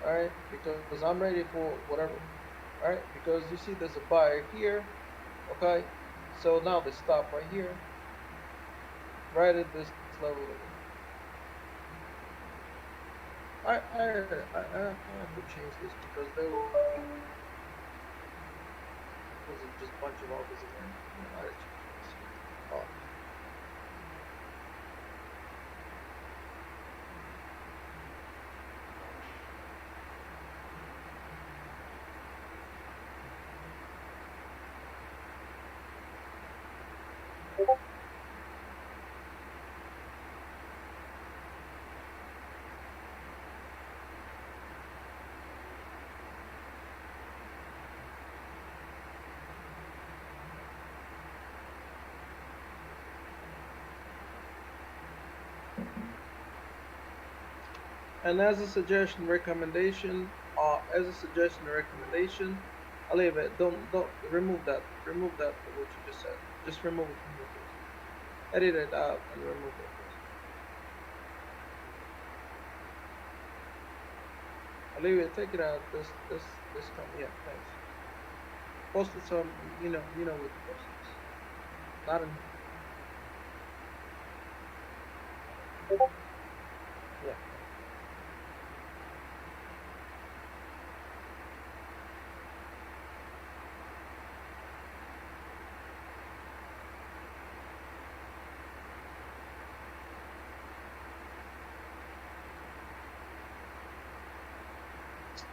All right, because I'm ready for whatever. All right, because you see there's a buyer here. Okay, so now they stop right here, right at this level. I have to change this because there was just a bunch of offers again. I had to change this. Oh. And as a suggestion, recommendation, I'll leave it. Don't remove that. Remove that what you just said. Just remove it from your face. Edit it out and remove it. I'll leave it. Take it out. This come. Yeah, thanks. Post it some. You know what the post is. Not in. Yeah.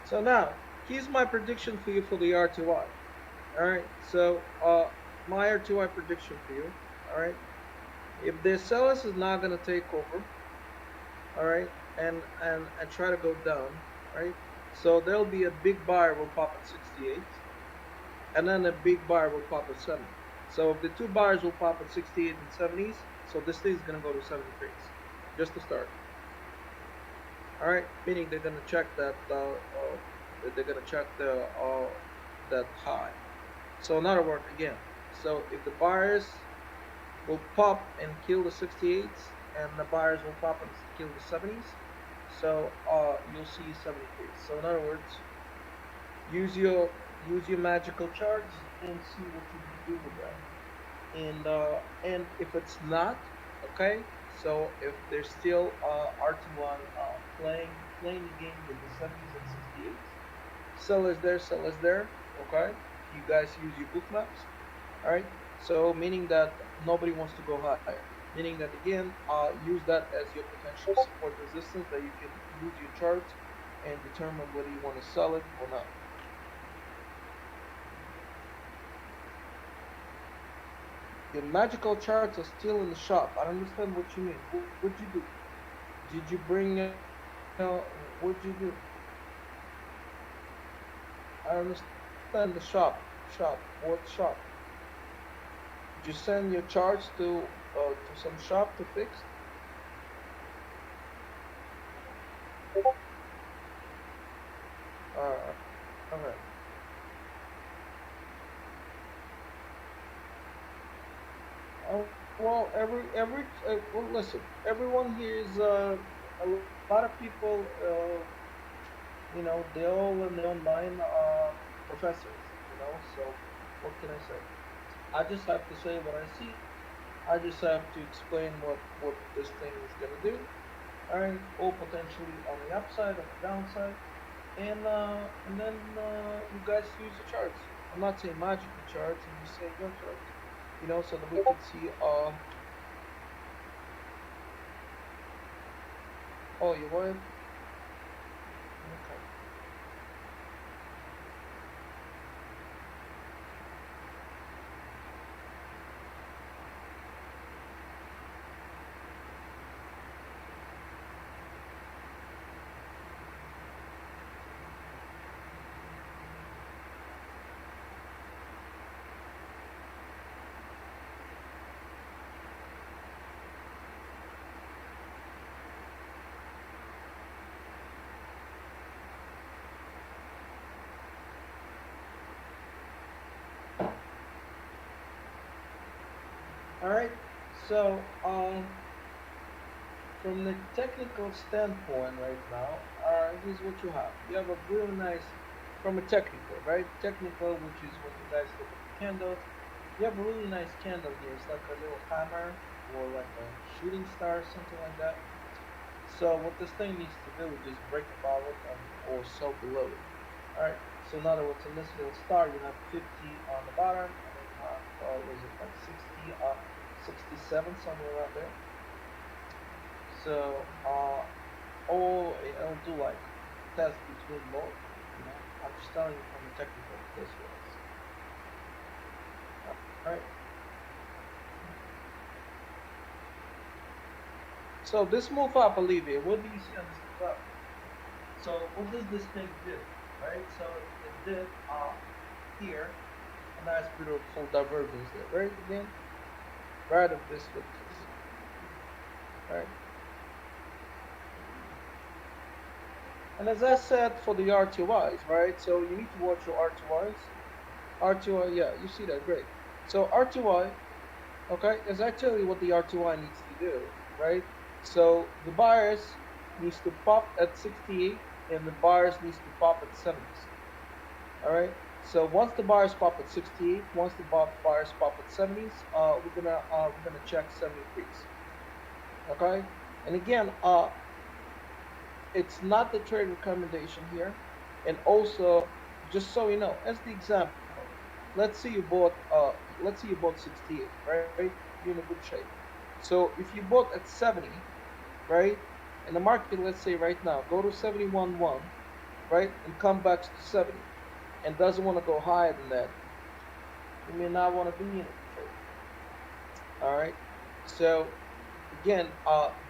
So now, here's my prediction for you for the R2I. All right. So my R2I prediction for you. All right. If the sellers is not gonna take over, all right, and try to go down, right? So there'll be a big buyer will pop at 68, and then a big buyer will pop at 70. So if the two buyers will pop at 68 and 70s, so this thing is gonna go to 73s, just to start. All right, meaning they're gonna check that that high. So in other words, again, so if the buyers will pop and kill the 68s, and the buyers will pop and kill the 70s, so you'll see 73. So in other words, use your magical charts and see what you can do with that. And if it's not okay, so if there's still R2 playing the game with the 70s and 68s, sellers there, okay. You guys use your book maps, all right. So meaning that nobody wants to go higher. Meaning that again, use that as your potential support resistance that you can use your charts and determine whether you want to sell it or not. Your magical charts are still in the shop. I don't understand what you mean. What'd you do? Did you bring? What'd you do? I understand the shop. Shop. What shop? Did you send your charts to to some shop to fix? Alright, alright. Oh, well, well, listen. Everyone here is a lot of people. They all in the online professors. So what can I say? I just have to say what I see. I just have to explain what this thing is gonna do. Alright, or potentially on the upside, on the downside, and then you guys use the charts. I'm not saying magical charts. I'm just saying your charts. So that we can see. Oh, you want? Okay. All right. So, from the technical standpoint, right now, here's what you have. You have a really nice, from a technical, right? Technical, which is when you guys look at the candles. You have a really nice candle here. It's like a little hammer or like a shooting star, something like that. So what this thing needs to do is just break above it or sell below it. Alright, so in other words, in this little star, you have 50 on the bottom, and then you have, was it like 60, 67, somewhere around there. So, all it'll do like test between both. I'm just telling you from the technical this was. Alright. So this move up, Olivia, what do you see on this move up? So what does this thing do? Right? So it did here a nice beautiful divergence there, right? Again, right of this with this. Right? And as I said for the RTYs, right? So you need to watch your RTYs. RTY, yeah, you see that, great. So RTY, okay, as I tell you what the RTY needs to do, right? So the buyers needs to pop at 68 and the buyers needs to pop at 70s. All right. So once the buyers pop at 68, once the buyers pop at 70s, we're gonna check 73s. Okay. And again, it's not the trade recommendation here, and also just so you know, as the example, let's say you bought 68, right? You're in a good shape. So if you bought at 70, right, and the market, let's say right now, go to 71.1, right, and come back to 70, and doesn't want to go higher than that, you may not want to be in a trade. All right. So again,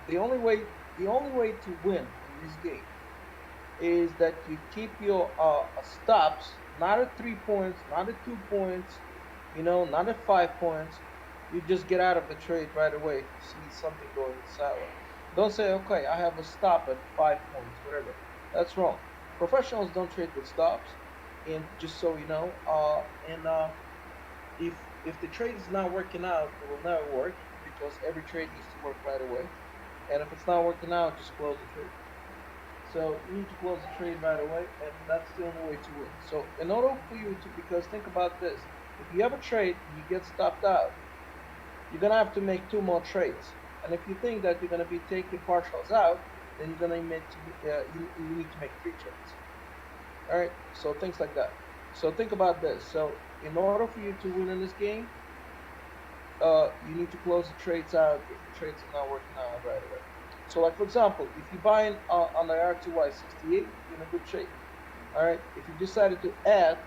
the only way to win in this game is that you keep your stops not at 3 points, not at 2 points, not at 5 points. You just get out of the trade right away if you see something going sour. Don't say, okay, I have a stop at 5 points, whatever. That's wrong. Professionals don't trade with stops, and just so you know, if the trade is not working out, it will never work because every trade needs to work right away. And if it's not working out, just close the trade. So you need to close the trade right away, and that's the only way to win. So in order for you to, because think about this, if you have a trade and you get stopped out, you're gonna have to make 2 more trades. And if you think that you're gonna be taking partials out, then you're gonna make you need to make 3 trades. All right. So things like that. So think about this. So in order for you to win in this game, you need to close the trades out if the trades are not working out right away. So like for example, if you buy on the RTY 68, you're in a good shape. All right. If you decided to add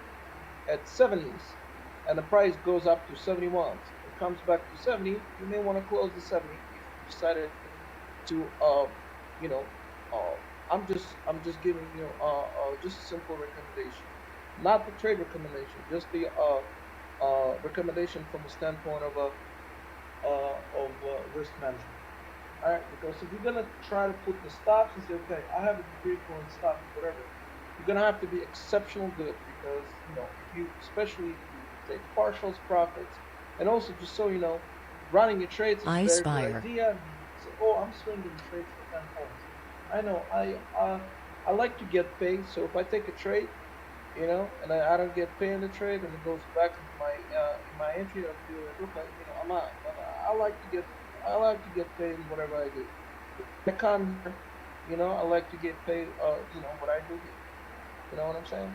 at 70s and the price goes up to 71s, it comes back to 70, you may want to close the 70 if you decided to you know I'm just giving you just a simple recommendation, not the trade recommendation, just the recommendation from a standpoint of risk management. All right, because if you're gonna try to put the stops and say, okay, I have a 3 point stop, whatever, you're gonna have to be exceptional good because if you, especially if you take partials, profits, and also just so you know, running your trades is a I very good spire. idea. And you say, oh, I'm swinging trades for 10 points. I know I like to get paid, so if I take a trade, and I don't get paid in the trade, and it goes back into my in my entry. I feel like okay, I'm out, but I like to get paid in whatever I do. I come here, I like to get paid. What I do here. You know what I'm saying?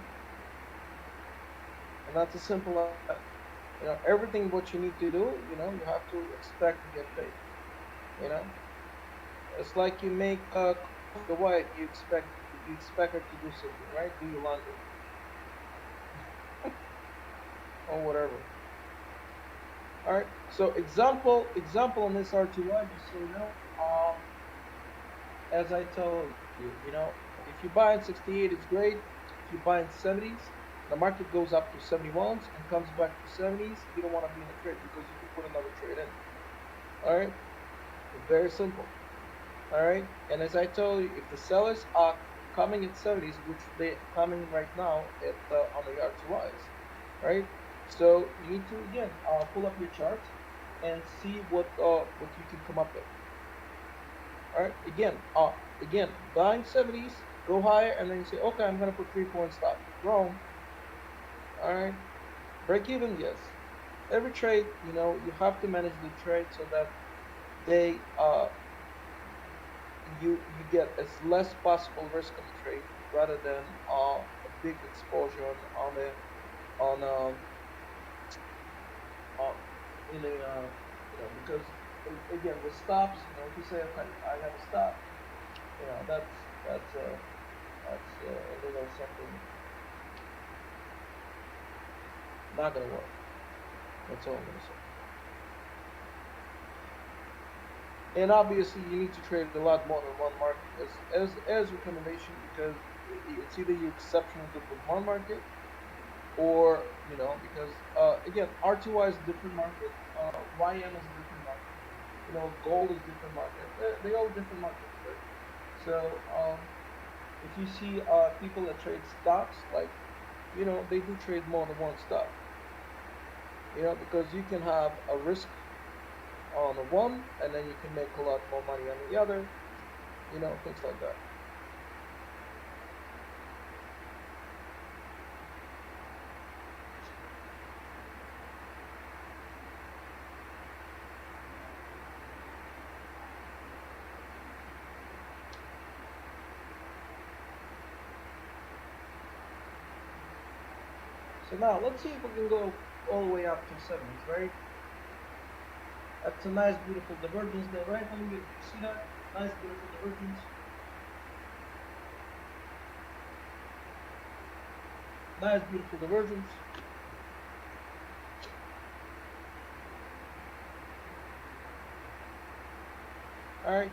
And that's as simple as that. Everything what you need to do. You have to expect to get paid. You know, it's like you make your wife. You expect her to do something, right? Do your laundry or whatever. All right. So example on this R2Y, just so you know, as I told you, if you buy in 68, it's great. If you buy in 70s, the market goes up to 71s and comes back to 70s. You don't want to be in a trade because you could put another trade in. All right. Very simple. All right. And as I told you, if the sellers are coming at 70s, which they coming right now at on the R2Ys, right? So you need to again pull up your charts and see what you can come up with. All right. Again, buying 70s, go higher, and then you say, okay, I'm gonna put 3 point stop. Wrong. All right. Break even, yes. Every trade, you have to manage the trade so that they you get as less possible risk on the trade rather than a big exposure on uh, in a because again with stops, if you say okay, I have a stop, that's a little something not gonna work. That's all I'm gonna say. And obviously, you need to trade a lot more than one market as recommendation because it's either you're exceptional good with one market or because again R2Y is a different market, YM is a different market, gold is a different market. They all different markets, right? So if you see people that trade stocks, like they do trade more than one stock, because you can have a risk on the one and then you can make a lot more money on the other, things like that. So now let's see if we can go all the way up to 70s, right? That's a nice beautiful divergence there, right? You see that? Nice beautiful divergence. Nice beautiful divergence. All right.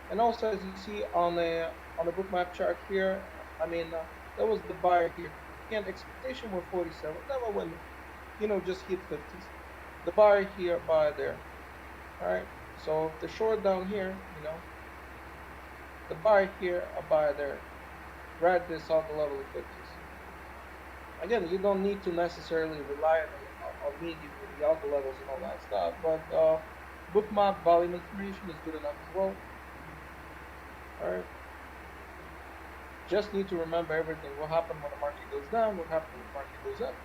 And also, as you see on the book map chart here, I mean, that was the buyer here. Again, expectation were 47. Never went, just hit 50s. The buyer here, buyer there. All right. So if the short down here, the buyer here, a buyer there. Right this off the level of 50s. Again, you don't need to necessarily rely on me giving you the alpha levels and all that stuff, but bookmark volume information is good enough as well. All right. Just need to remember everything. What happened when the market goes down? What happened when the market goes up?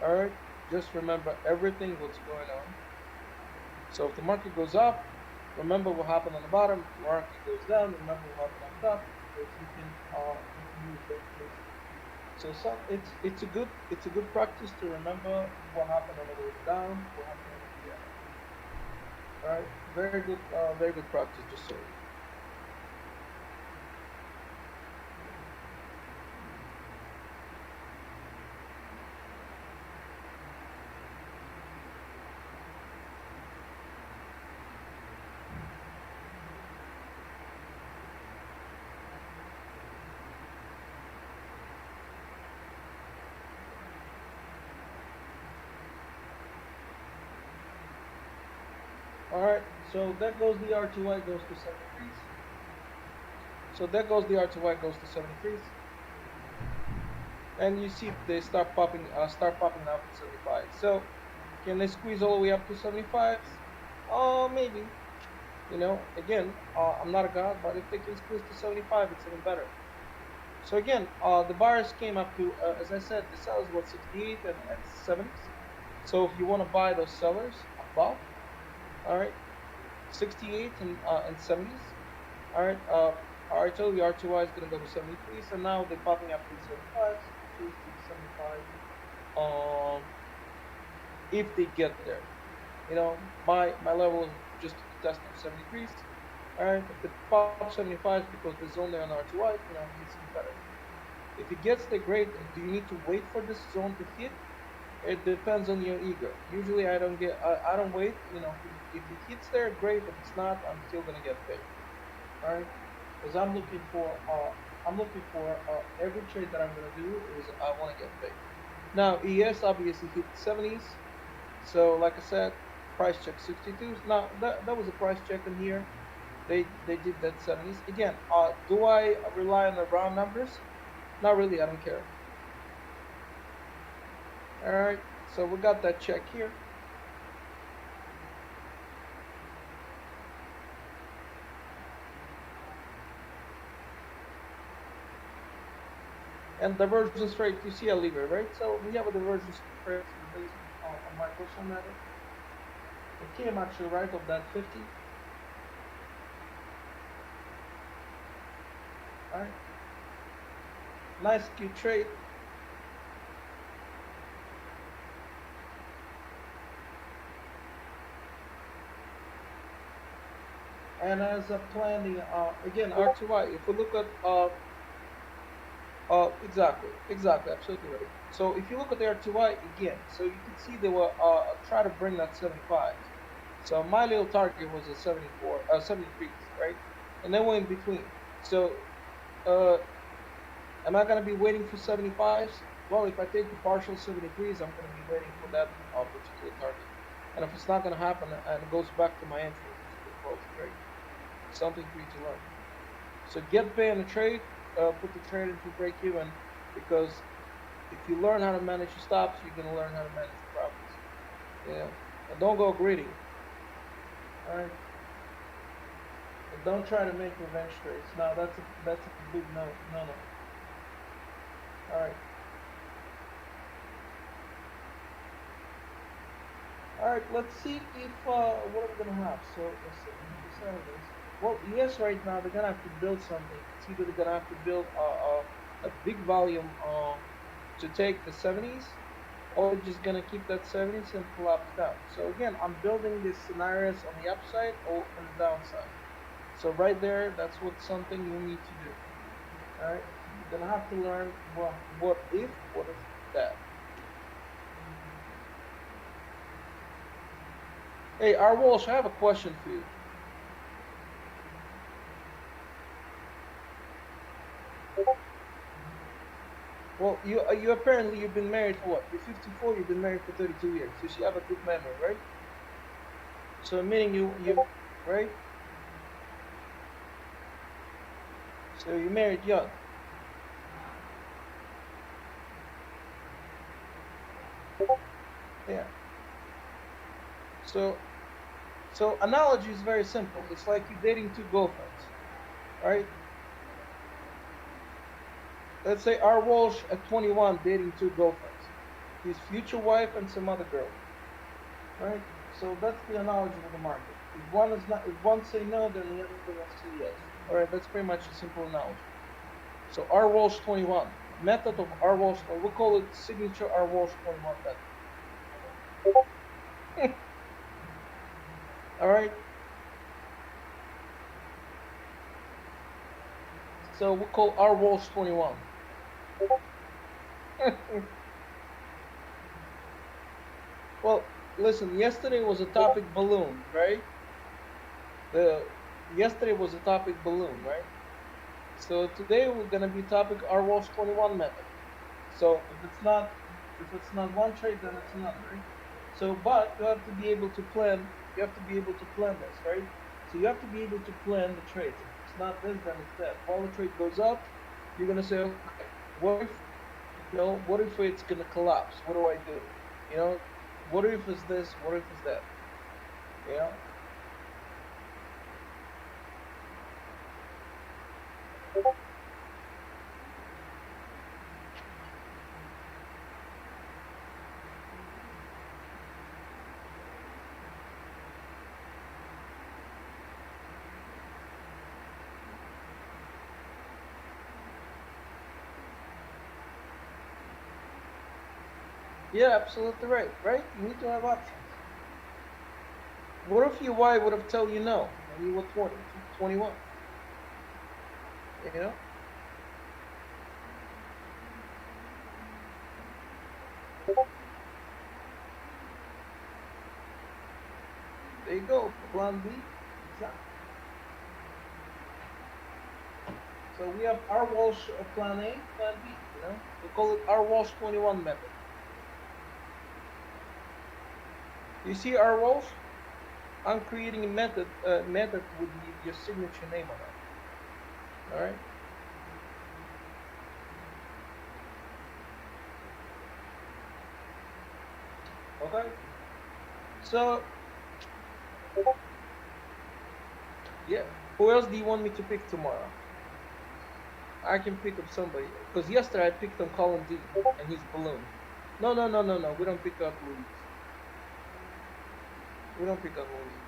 All right. Just remember everything what's going on. So if the market goes up, remember what happened on the bottom. If the market goes down, remember what happened on top, because you can use both cases. So it's a good practice to remember what happened on the way down, what happened on the way up. All right, very good practice. Just so. All Alright, so that goes the R2Y goes to 73s. So that goes the R2Y goes to 73s. And you see they start popping out to 75. So can they squeeze all the way up to 75s? Maybe. You know, again, I'm not a god, but if they can squeeze to 75, it's even better. So again, the buyers came up to, as I said, the sellers were 68 and 70s. So if you want to buy those sellers above, all right, 68 and 70s, all right. I told you R2Y is gonna go to 73, so now they're popping up to 75, 73 to 75. If they get there, you know, my level is just to test them 73s. All right, if they pop 75s because there's zone there on R2Y, you know, it's better. If it gets there, great. Do you need to wait for this zone to hit? It depends on your ego. Usually, I don't wait. You know, if it hits there, great. If it's not, I'm still gonna get paid. All right, because I'm looking for every trade that I'm gonna do is I want to get paid. Now, ES obviously hit the 70s. So, like I said, price check 62s. Now, that was a price check in here. They did that 70s. Again, do I rely on the round numbers? Not really, I don't care. All right, so we got that check here. And divergence rate, you see a lever, right? So we have a divergence rate based on my personal method. It came actually right of that 50. All right. Nice cute trade. And as a planning, again, R2Y, if we look at, exactly, absolutely right. So if you look at the R2Y again, so you can see they were try to bring that 75. So my little target was a 73, right? And then we're in between. So, am I gonna be waiting for 75s? Well, if I take the partial 73s, I'm gonna be waiting for that particular target. And if it's not gonna happen, and it goes back to my entry, which is the close trade. Something for you to learn. So get paid on the trade, put the trade into break even, because if you learn how to manage your stops, you're gonna learn how to manage your profits. Yeah, and don't go greedy. All right. And don't try to make revenge trades. Now that's a big no. All right. All right. Let's see if what are we gonna have. So let's see. Well, yes, right now they're gonna have to build something. It's either they're gonna have to build a big volume to take the 70s, or they're just gonna keep that 70s and collapse down. So again, I'm building these scenarios on the upside or on the downside. So right there, that's something you need to do. All right, you're gonna have to learn what if that. Hey, R. Walsh, I have a question for you. Well, you apparently you've been married for what? You're 54. You've been married for 32 years. So you have a good memory, right? So meaning you right? So you married young. Yeah. So analogy is very simple. It's like you're dating two girlfriends, right? Let's say R. Walsh at 21 dating two girlfriends, his future wife and some other girl, right? So that's the analogy of the market. If one say no, then the other one say yes. All right, that's pretty much a simple analogy. So R. Walsh 21 method of R. Walsh, or we'll call it signature R. Walsh 21 method. All right. So we'll call R. Walsh 21. Well, listen, yesterday was a topic balloon, right? Yesterday was a topic balloon, right? So today we're gonna be topic R. Walsh 21 method. So if it's not one trade, then it's another, right? So, but you have to be able to plan You have to be able to plan this, right? So you have to be able to plan the trades. If it's not this, then it's that. While the trade goes up, you're gonna say, okay, what if, what if it's gonna collapse? What do I do? You know, what if it's this? What if it's that? You know. Yeah, absolutely right. Right? You need to have options. What if your wife would have told you no when you were 20, 21? You know? There you go. Plan B. Exactly. So we have R Walsh plan A, plan B. We call it R Walsh 21 method. You see R Walsh? I'm creating a method with your signature name on it. All right. Okay. So yeah, who else do you want me to pick tomorrow? I can pick up somebody because yesterday I picked on Colin D and his balloon. No, no, no, no, no. We don't pick up Louise. We don't pick up Louise.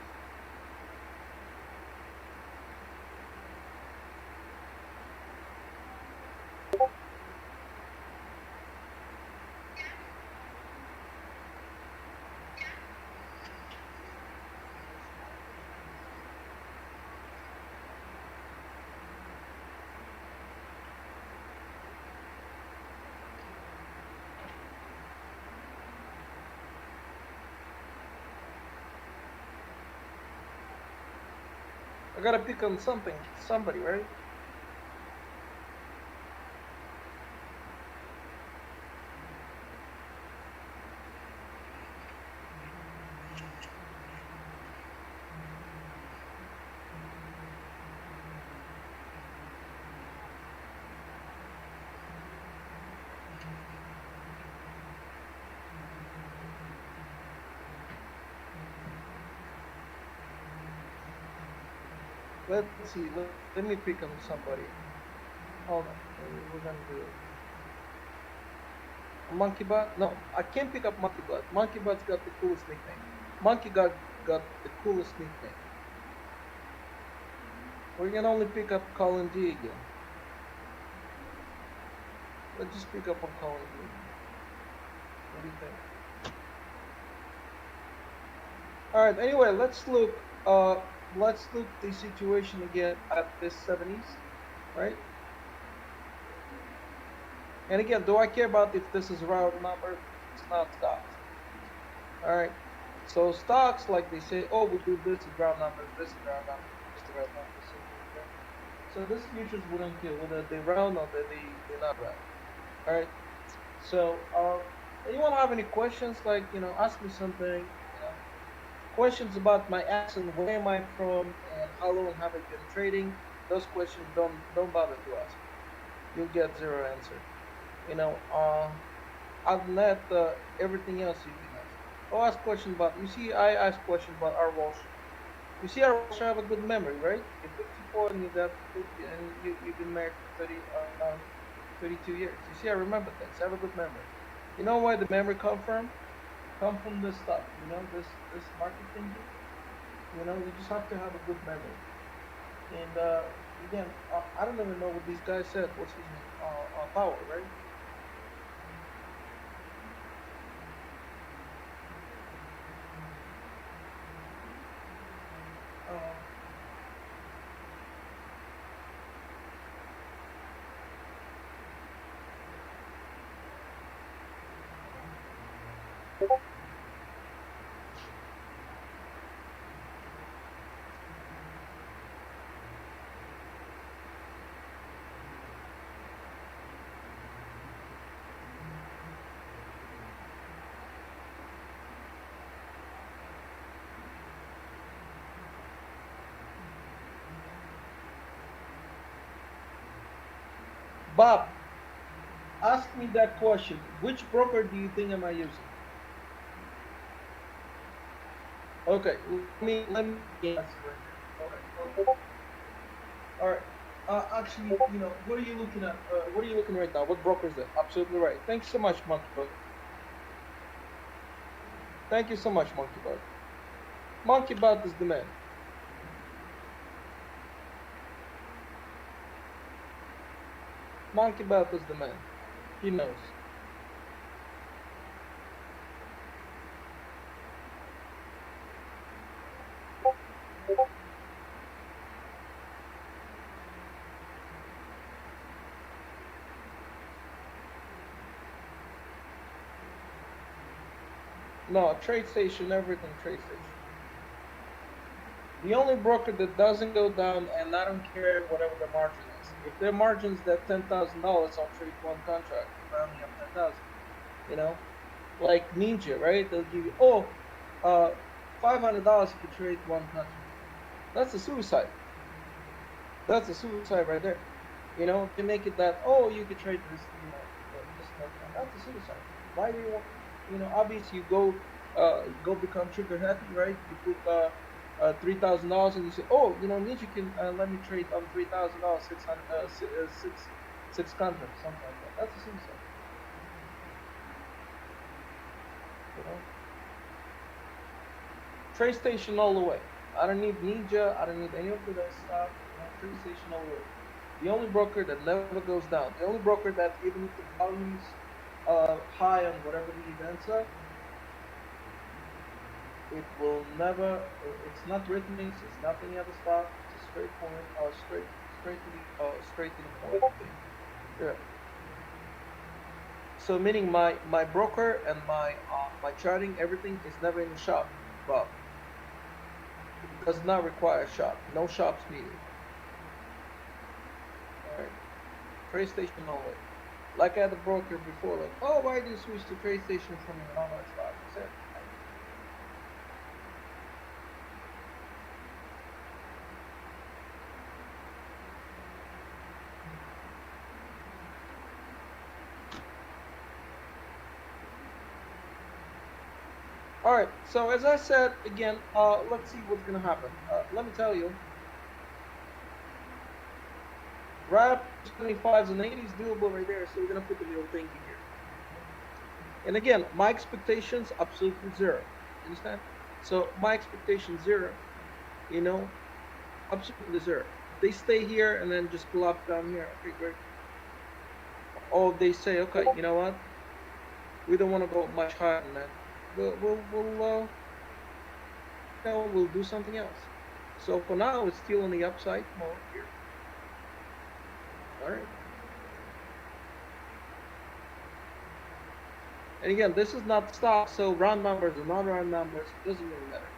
I gotta pick on somebody, right? Let's see. Let me pick on somebody. Hold on. We're gonna do it. Monkey Butt? No, I can't pick up Monkey Butt. Monkey Butt's got the coolest nickname. Monkey got the coolest nickname. We can only pick up Colin D again. Let's just pick up on Colin D. What do you think? All right. Anyway, let's look. Let's look the situation again at this 70s, right? And again, do I care about if this is round number? It's not stocks. All right. So stocks, like they say, oh, we do this is round number, this is round number, this is round number, this is round number. So this futures wouldn't care whether they round or they're not round. All right. So anyone have any questions? Like ask me something. Questions about my accent, where am I from, and how long have I been trading? Those questions don't bother to ask. You'll get zero answer. Other than that, everything else you can ask. I'll ask questions about. You see, I ask questions about our Walsh. You see, our Walsh have a good memory, right? You're 54 and you've been married for 32 years. You see, I remember things. I have a good memory. You know where the memory come from? Come from this stuff. This market thinking. You just have to have a good memory. And again, I don't even know what these guys said. What's his name? Power, right? Uh, Bob, ask me that question. Which broker do you think am I using? Okay, let me give you an answer right there. All right. Actually, what are you looking at? What are you looking right now? What broker is it? Absolutely right. Thanks so much, Monkey Bug. Thank you so much, Monkey Bug. Monkey Bug is the man. Monkey Bug is the man. He knows. No, trade station, everything trade station. The only broker that doesn't go down, and I don't care whatever the margin is. If their margin's that $10,000, I'll trade one contract if I only have 10,000. You know, like Ninja, right? They'll give you $500 if you trade one contract. That's a suicide. That's a suicide right there. They make it that you could trade this, this and that. That's a suicide. Why do you want? Obviously you go become trigger happy, right? You put $3,000 and you say, Ninja can let me trade on $3,000, 600, six contracts, something like that. That's a suicide. Trade station all the way. I don't need Ninja. I don't need any of that stuff. Trade station all the way. The only broker that never goes down. The only broker that even if the volume's high on whatever the events are, it will never. It's not rhythmics. It's not any other stuff. It's a straight point. Straight to the point thing. Yeah. So meaning my broker and my charting, everything is never in the shop, but it does not require a shop. No shops needed. All right. Trade station only. Like I had a broker before, like, why do you switch to trade station from an online stock? I said, all right. So as I said again, let's see what's gonna happen. Let me tell you, right up 75s and 80s doable right there. So we're gonna put the little thinking here. And again, my expectations absolutely zero. You understand? So my expectation zero. Absolutely zero. They stay here and then just pull up down here. Okay, great. Or they say, okay, you know what? We don't want to go much higher than that. We'll do something else. So for now, it's still on the upside mode here. All right. And again, this is not stock, so round numbers or non-round numbers doesn't really matter.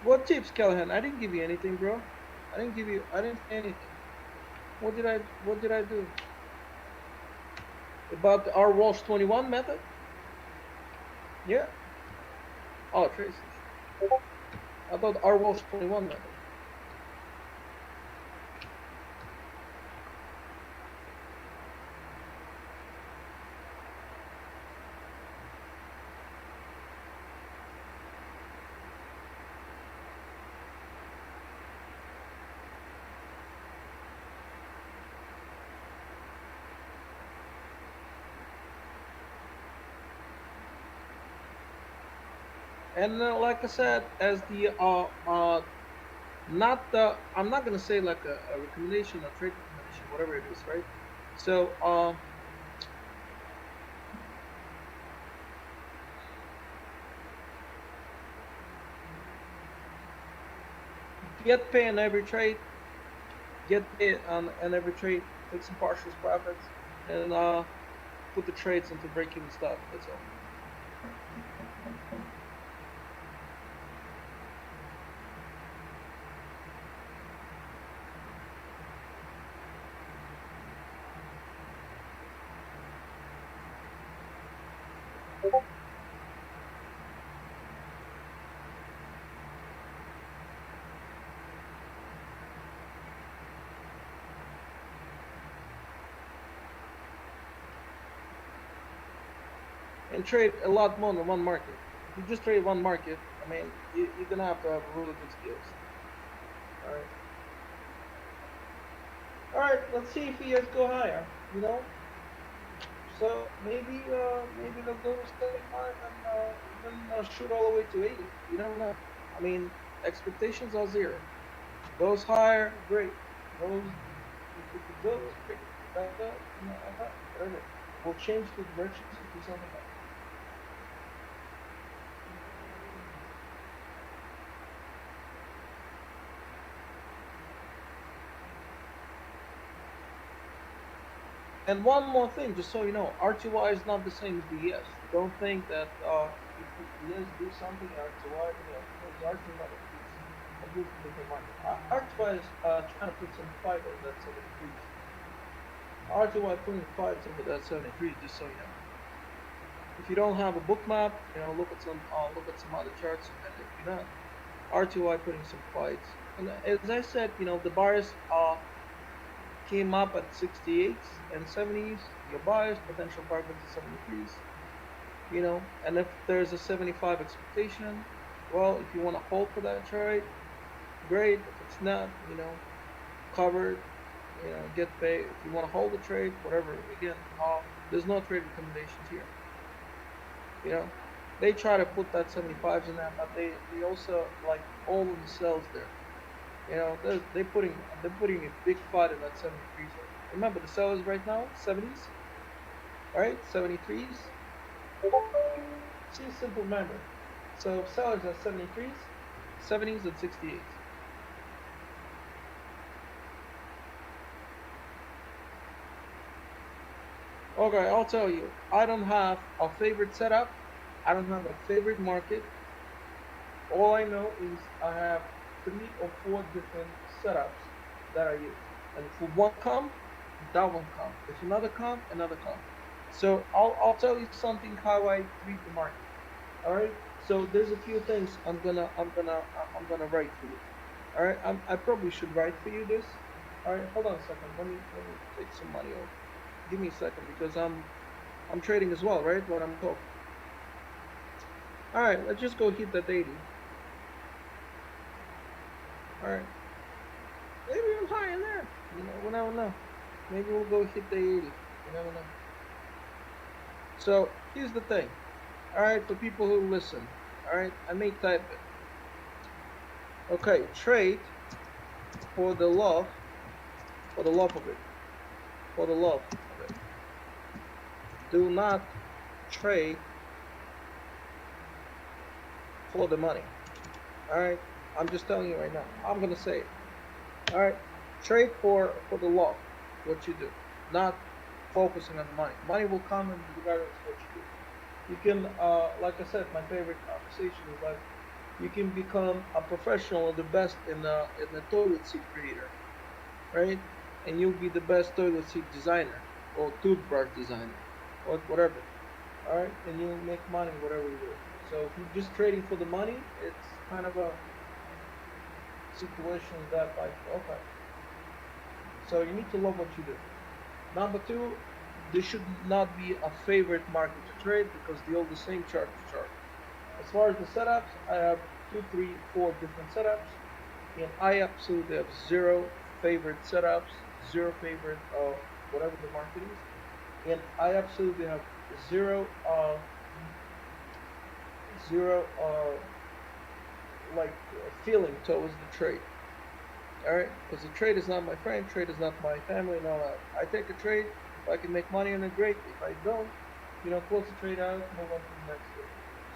What tips, Callahan? I didn't give you anything, bro. I didn't say anything. What did I do? About the R Walsh 21 method? Yeah. Oh, Tracy. I thought R Walsh 21 method. And like I said, as the I'm not gonna say like a recommendation, a trade recommendation, whatever it is, right? So get paid on every trade, get paid on every trade, take some partial profits, and put the trades into break-even stuff. That's all. and trade a lot more than one market. If you just trade one market, I mean, you're gonna have to have really good skills. All right. All right. Let's see if he has go higher. You know. So maybe they'll go 75 and even shoot all the way to 80. You never know. I mean, expectations are zero. Goes higher, great. Goes if it goes, great. Back up, whatever. We'll change the directions to do something else. And one more thing, just so you know, RTY is not the same as BS. Don't think that if BS do something, RTY, because RTY is not a completely different market. RTY is trying to put some fight on that 73. RTY putting fights over that 73, just so you know. If you don't have a book map, look at some other charts, and if you're not, RTY putting some fights. And as I said, the buyers came up at 68s and 70s. Your buyers, potential targets at 73s. And if there's a 75 expectation, well, if you want to hold for that trade, great. If it's not, covered, get paid. If you want to hold the trade, whatever. Again, there's no trade recommendations here. They try to put that 75s in there, but they also like all of the cells there. They're putting a big fight in that 73s. Remember the sellers right now, 70s, all right, 73s. See a simple number. So sellers are 73s, 70s, and 68s. Okay, I'll tell you, I don't have a favorite setup. I don't have a favorite market. All I know is I have 3 or 4 different setups that I use. And if one come, that one come. If another come, another come. So I'll tell you something how I treat the market. All right. So there's a few things I'm gonna write for you. All right. I probably should write for you this. All right. Hold on a second. Let me take some money over. Give me a second because I'm trading as well, right? What I'm talking. All right. Let's just go hit that 80. All right. Maybe I'm high in there. We never know. Maybe we'll go hit the 80. You never know. So here's the thing. All right, for people who listen. All right, I may type it. Okay, trade for the love of it. For the love of it. Do not trade for the money. All right, I'm just telling you right now. I'm gonna say it. All right, trade for the love. What you do, not focusing on the money. Money will come in regardless of what you do. You can, like I said, my favorite conversation is like, you can become a professional or the best in the toilet seat creator, right? And you'll be the best toilet seat designer or toothbrush designer or whatever, all right? And you'll make money whatever you do. So if you're just trading for the money, it's kind of a situation that like, okay. So you need to love what you do. Number 2, this should not be a favorite market to trade because they're all the same chart to chart. As far as the setups, I have 2, 3, 4 different setups, and I absolutely have 0 favorite setups, 0 favorite of whatever the market is, and I absolutely have 0 like feeling towards the trade. All right, because the trade is not my friend, trade is not my family, and all that. I take a trade. If I can make money on it, great. If I don't, close the trade out, move on to the next trade.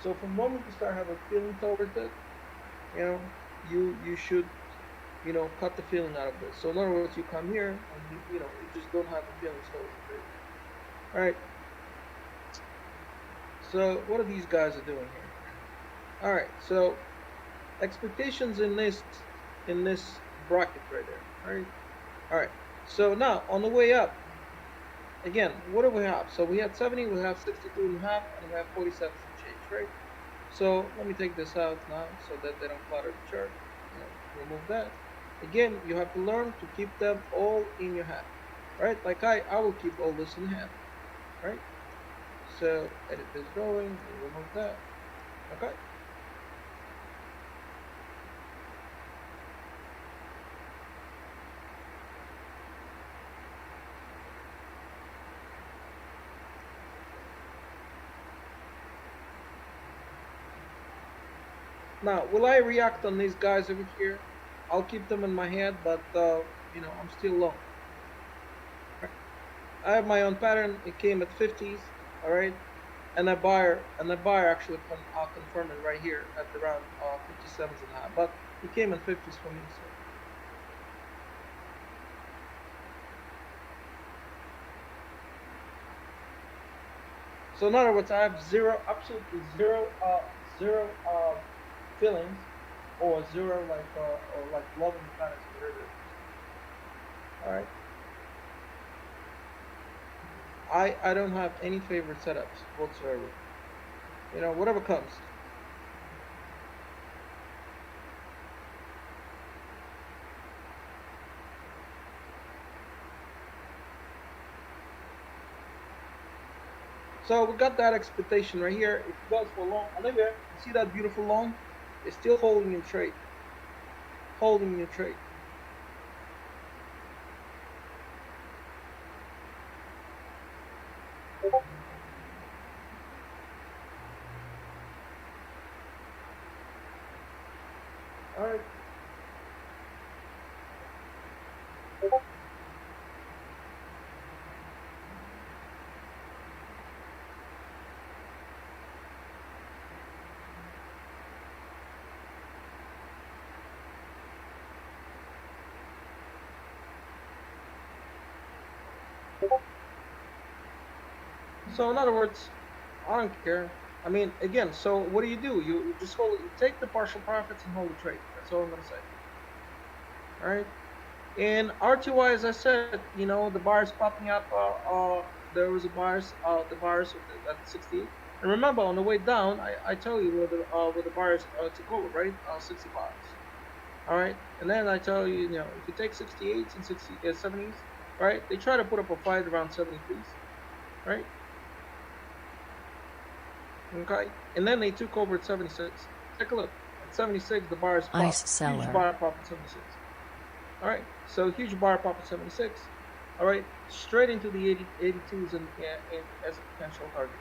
So from the moment you start having a feeling towards it, you should, cut the feeling out of this. So in other words, you come here and you just don't have the feelings towards the trade. All right. So what are these guys are doing here? All right. So expectations in this bracket right there. All right. So now on the way up, again, what do we have? So we had 70, we have 62 and a half, and we have 47 and change, right? So let me take this out now so that they don't clutter the chart. Remove that. Again, you have to learn to keep them all in your hand, right? Like I will keep all this in hand, right? So edit this drawing and remove that. Okay. Now, will I react on these guys over here? I'll keep them in my head, but you know, I'm still low. I have my own pattern. It came at 50s, all right, and the buyer actually confirmed it right here at around 57s and a half, but it came in 50s for me. So in other words, I have absolutely zero feelings, or zero or like loving the pattern. All right. I don't have any favorite setups whatsoever. You know, whatever comes. So we got that expectation right here. If it goes for long, Olivia, you see that beautiful long? It's still holding your trade. Holding your trade. All right. So in other words, I don't care. I mean, again, so what do? You just hold, you take the partial profits and hold the trade. That's all I'm gonna say. All right. And RTY, as I said, you know, the bars popping up. There was a bars, the bars at 68. And remember, on the way down, I tell you where the bars took over, right? 65. All right. And then I tell you, you know, if you take 68s and 70s, right? They try to put up a fight around 73s, right? Okay. And then they took over at 76. Take a look. At 76, the bars popped. Ice seller. Huge bar pop at 76. All right. So huge bar pop at 76. All right. Straight into the 82s and as a potential target.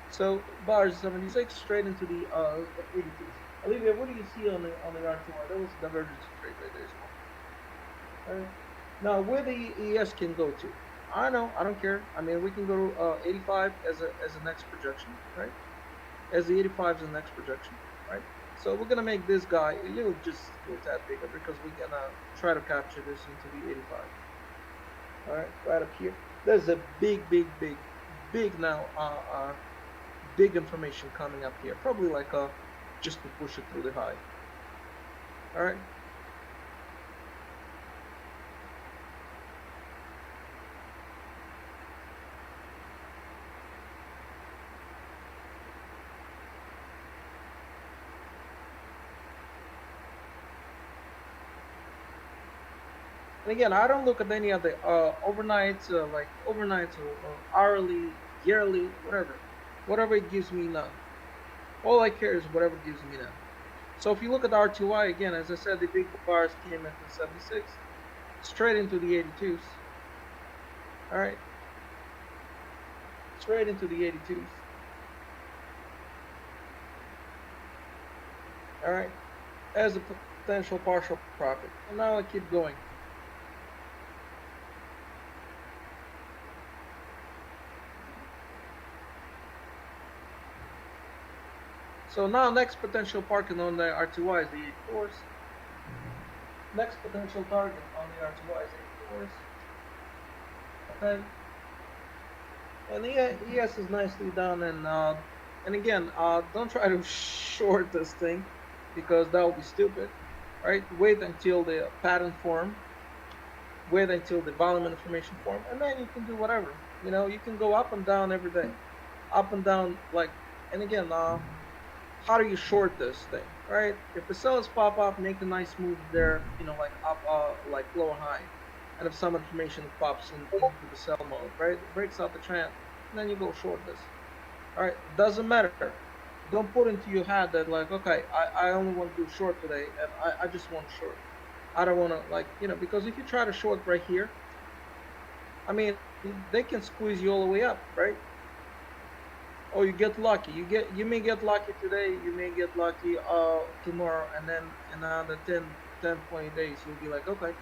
So bars 76 straight into the 82s. Olivia, what do you see on the R2R? That was divergence trade right there as well. All right. Now where the ES can go to? I know, I don't care. I mean, we can go to 85 as a next projection, right? As the 85 is the next projection, right? So we're gonna make this guy a little tad bigger because we're gonna try to capture this into the 85. All right, right up here. There's a big now big information coming up here. Probably like just to push it through the high. All right. And again, I don't look at any of the overnights, like overnights or hourly, yearly, whatever it gives me now. All I care is whatever it gives me now. So if you look at the R2Y again, as I said, the big bars came at the 76, straight into the 82s. All right, straight into the 82s. All right, as a potential partial profit. And now I keep going. So now next potential target on the R2Y is the 84s. Next potential target on the R2Y is 84s. Okay. And the ES is nicely done, and again, don't try to short this thing because that will be stupid, right? Wait until the pattern form, wait until the volume information form, and then you can do whatever. You know, you can go up and down every day, up and down like, and again, how do you short this thing, right? If the sellers pop up, make a nice move there, you know, like up, like lower high, and if some information pops into the sell mode, right, it breaks out the trend, and then you go short this. All right, doesn't matter. Don't put into your head that like, okay, I only want to do short today, and I just want short. I don't want to like, because if you try to short right here, I mean, they can squeeze you all the way up, right? Or you get lucky. You may get lucky today. You may get lucky tomorrow, and then in another 10, 20 days, you'll be like, okay,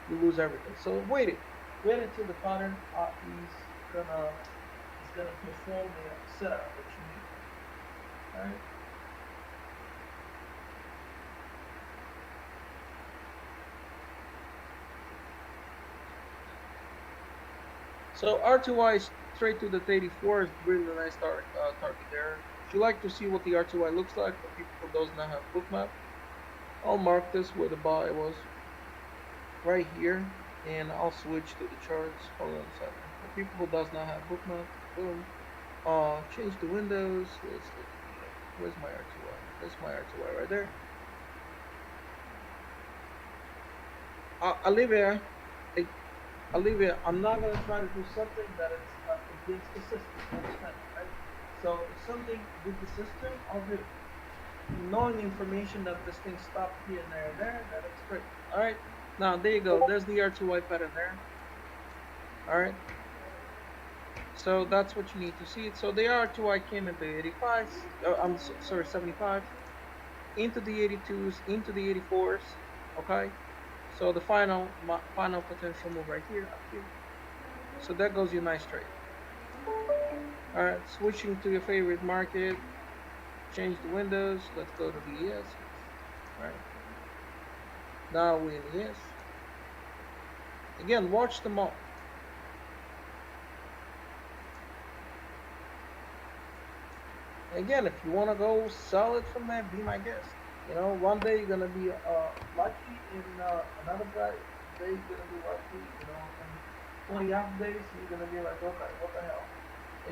you lose everything. So wait until the pattern gonna is gonna perform the setup that you need. All right. So R2Y straight to the 84 is really nice target there. If you like to see what the R2Y looks like for people who does not have bookmap, I'll mark this where the buy was right here, and I'll switch to the charts. Hold on a second. For people who does not have bookmap, boom. Change the windows. Let's look at where's my R2Y? There's my R2Y right there. Olivia, Olivia, I'm not gonna try to do something that is against the system. Understand, right? So if something with the system, I'll do. Knowing information that this thing stopped here and there, that's great. All right. Now there you go. There's the R2Y pattern there. All right. So that's what you need to see. So the R2Y came into 85. Sorry, 75. Into the 82s, into the 84s. Okay. So the final potential move right here, up here. So that goes your nice trade. All right, switching to your favorite market. Change the windows. Let's go to the ES. All right. Now we're in the ES. Again, watch them all. Again, if you want to go sell it from there, be my guest. One day you're gonna be lucky, and another day you're gonna be lucky. And 20 off days you're gonna be like, okay, what the hell?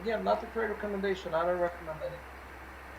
Again, not a trade recommendation. I don't recommend anything.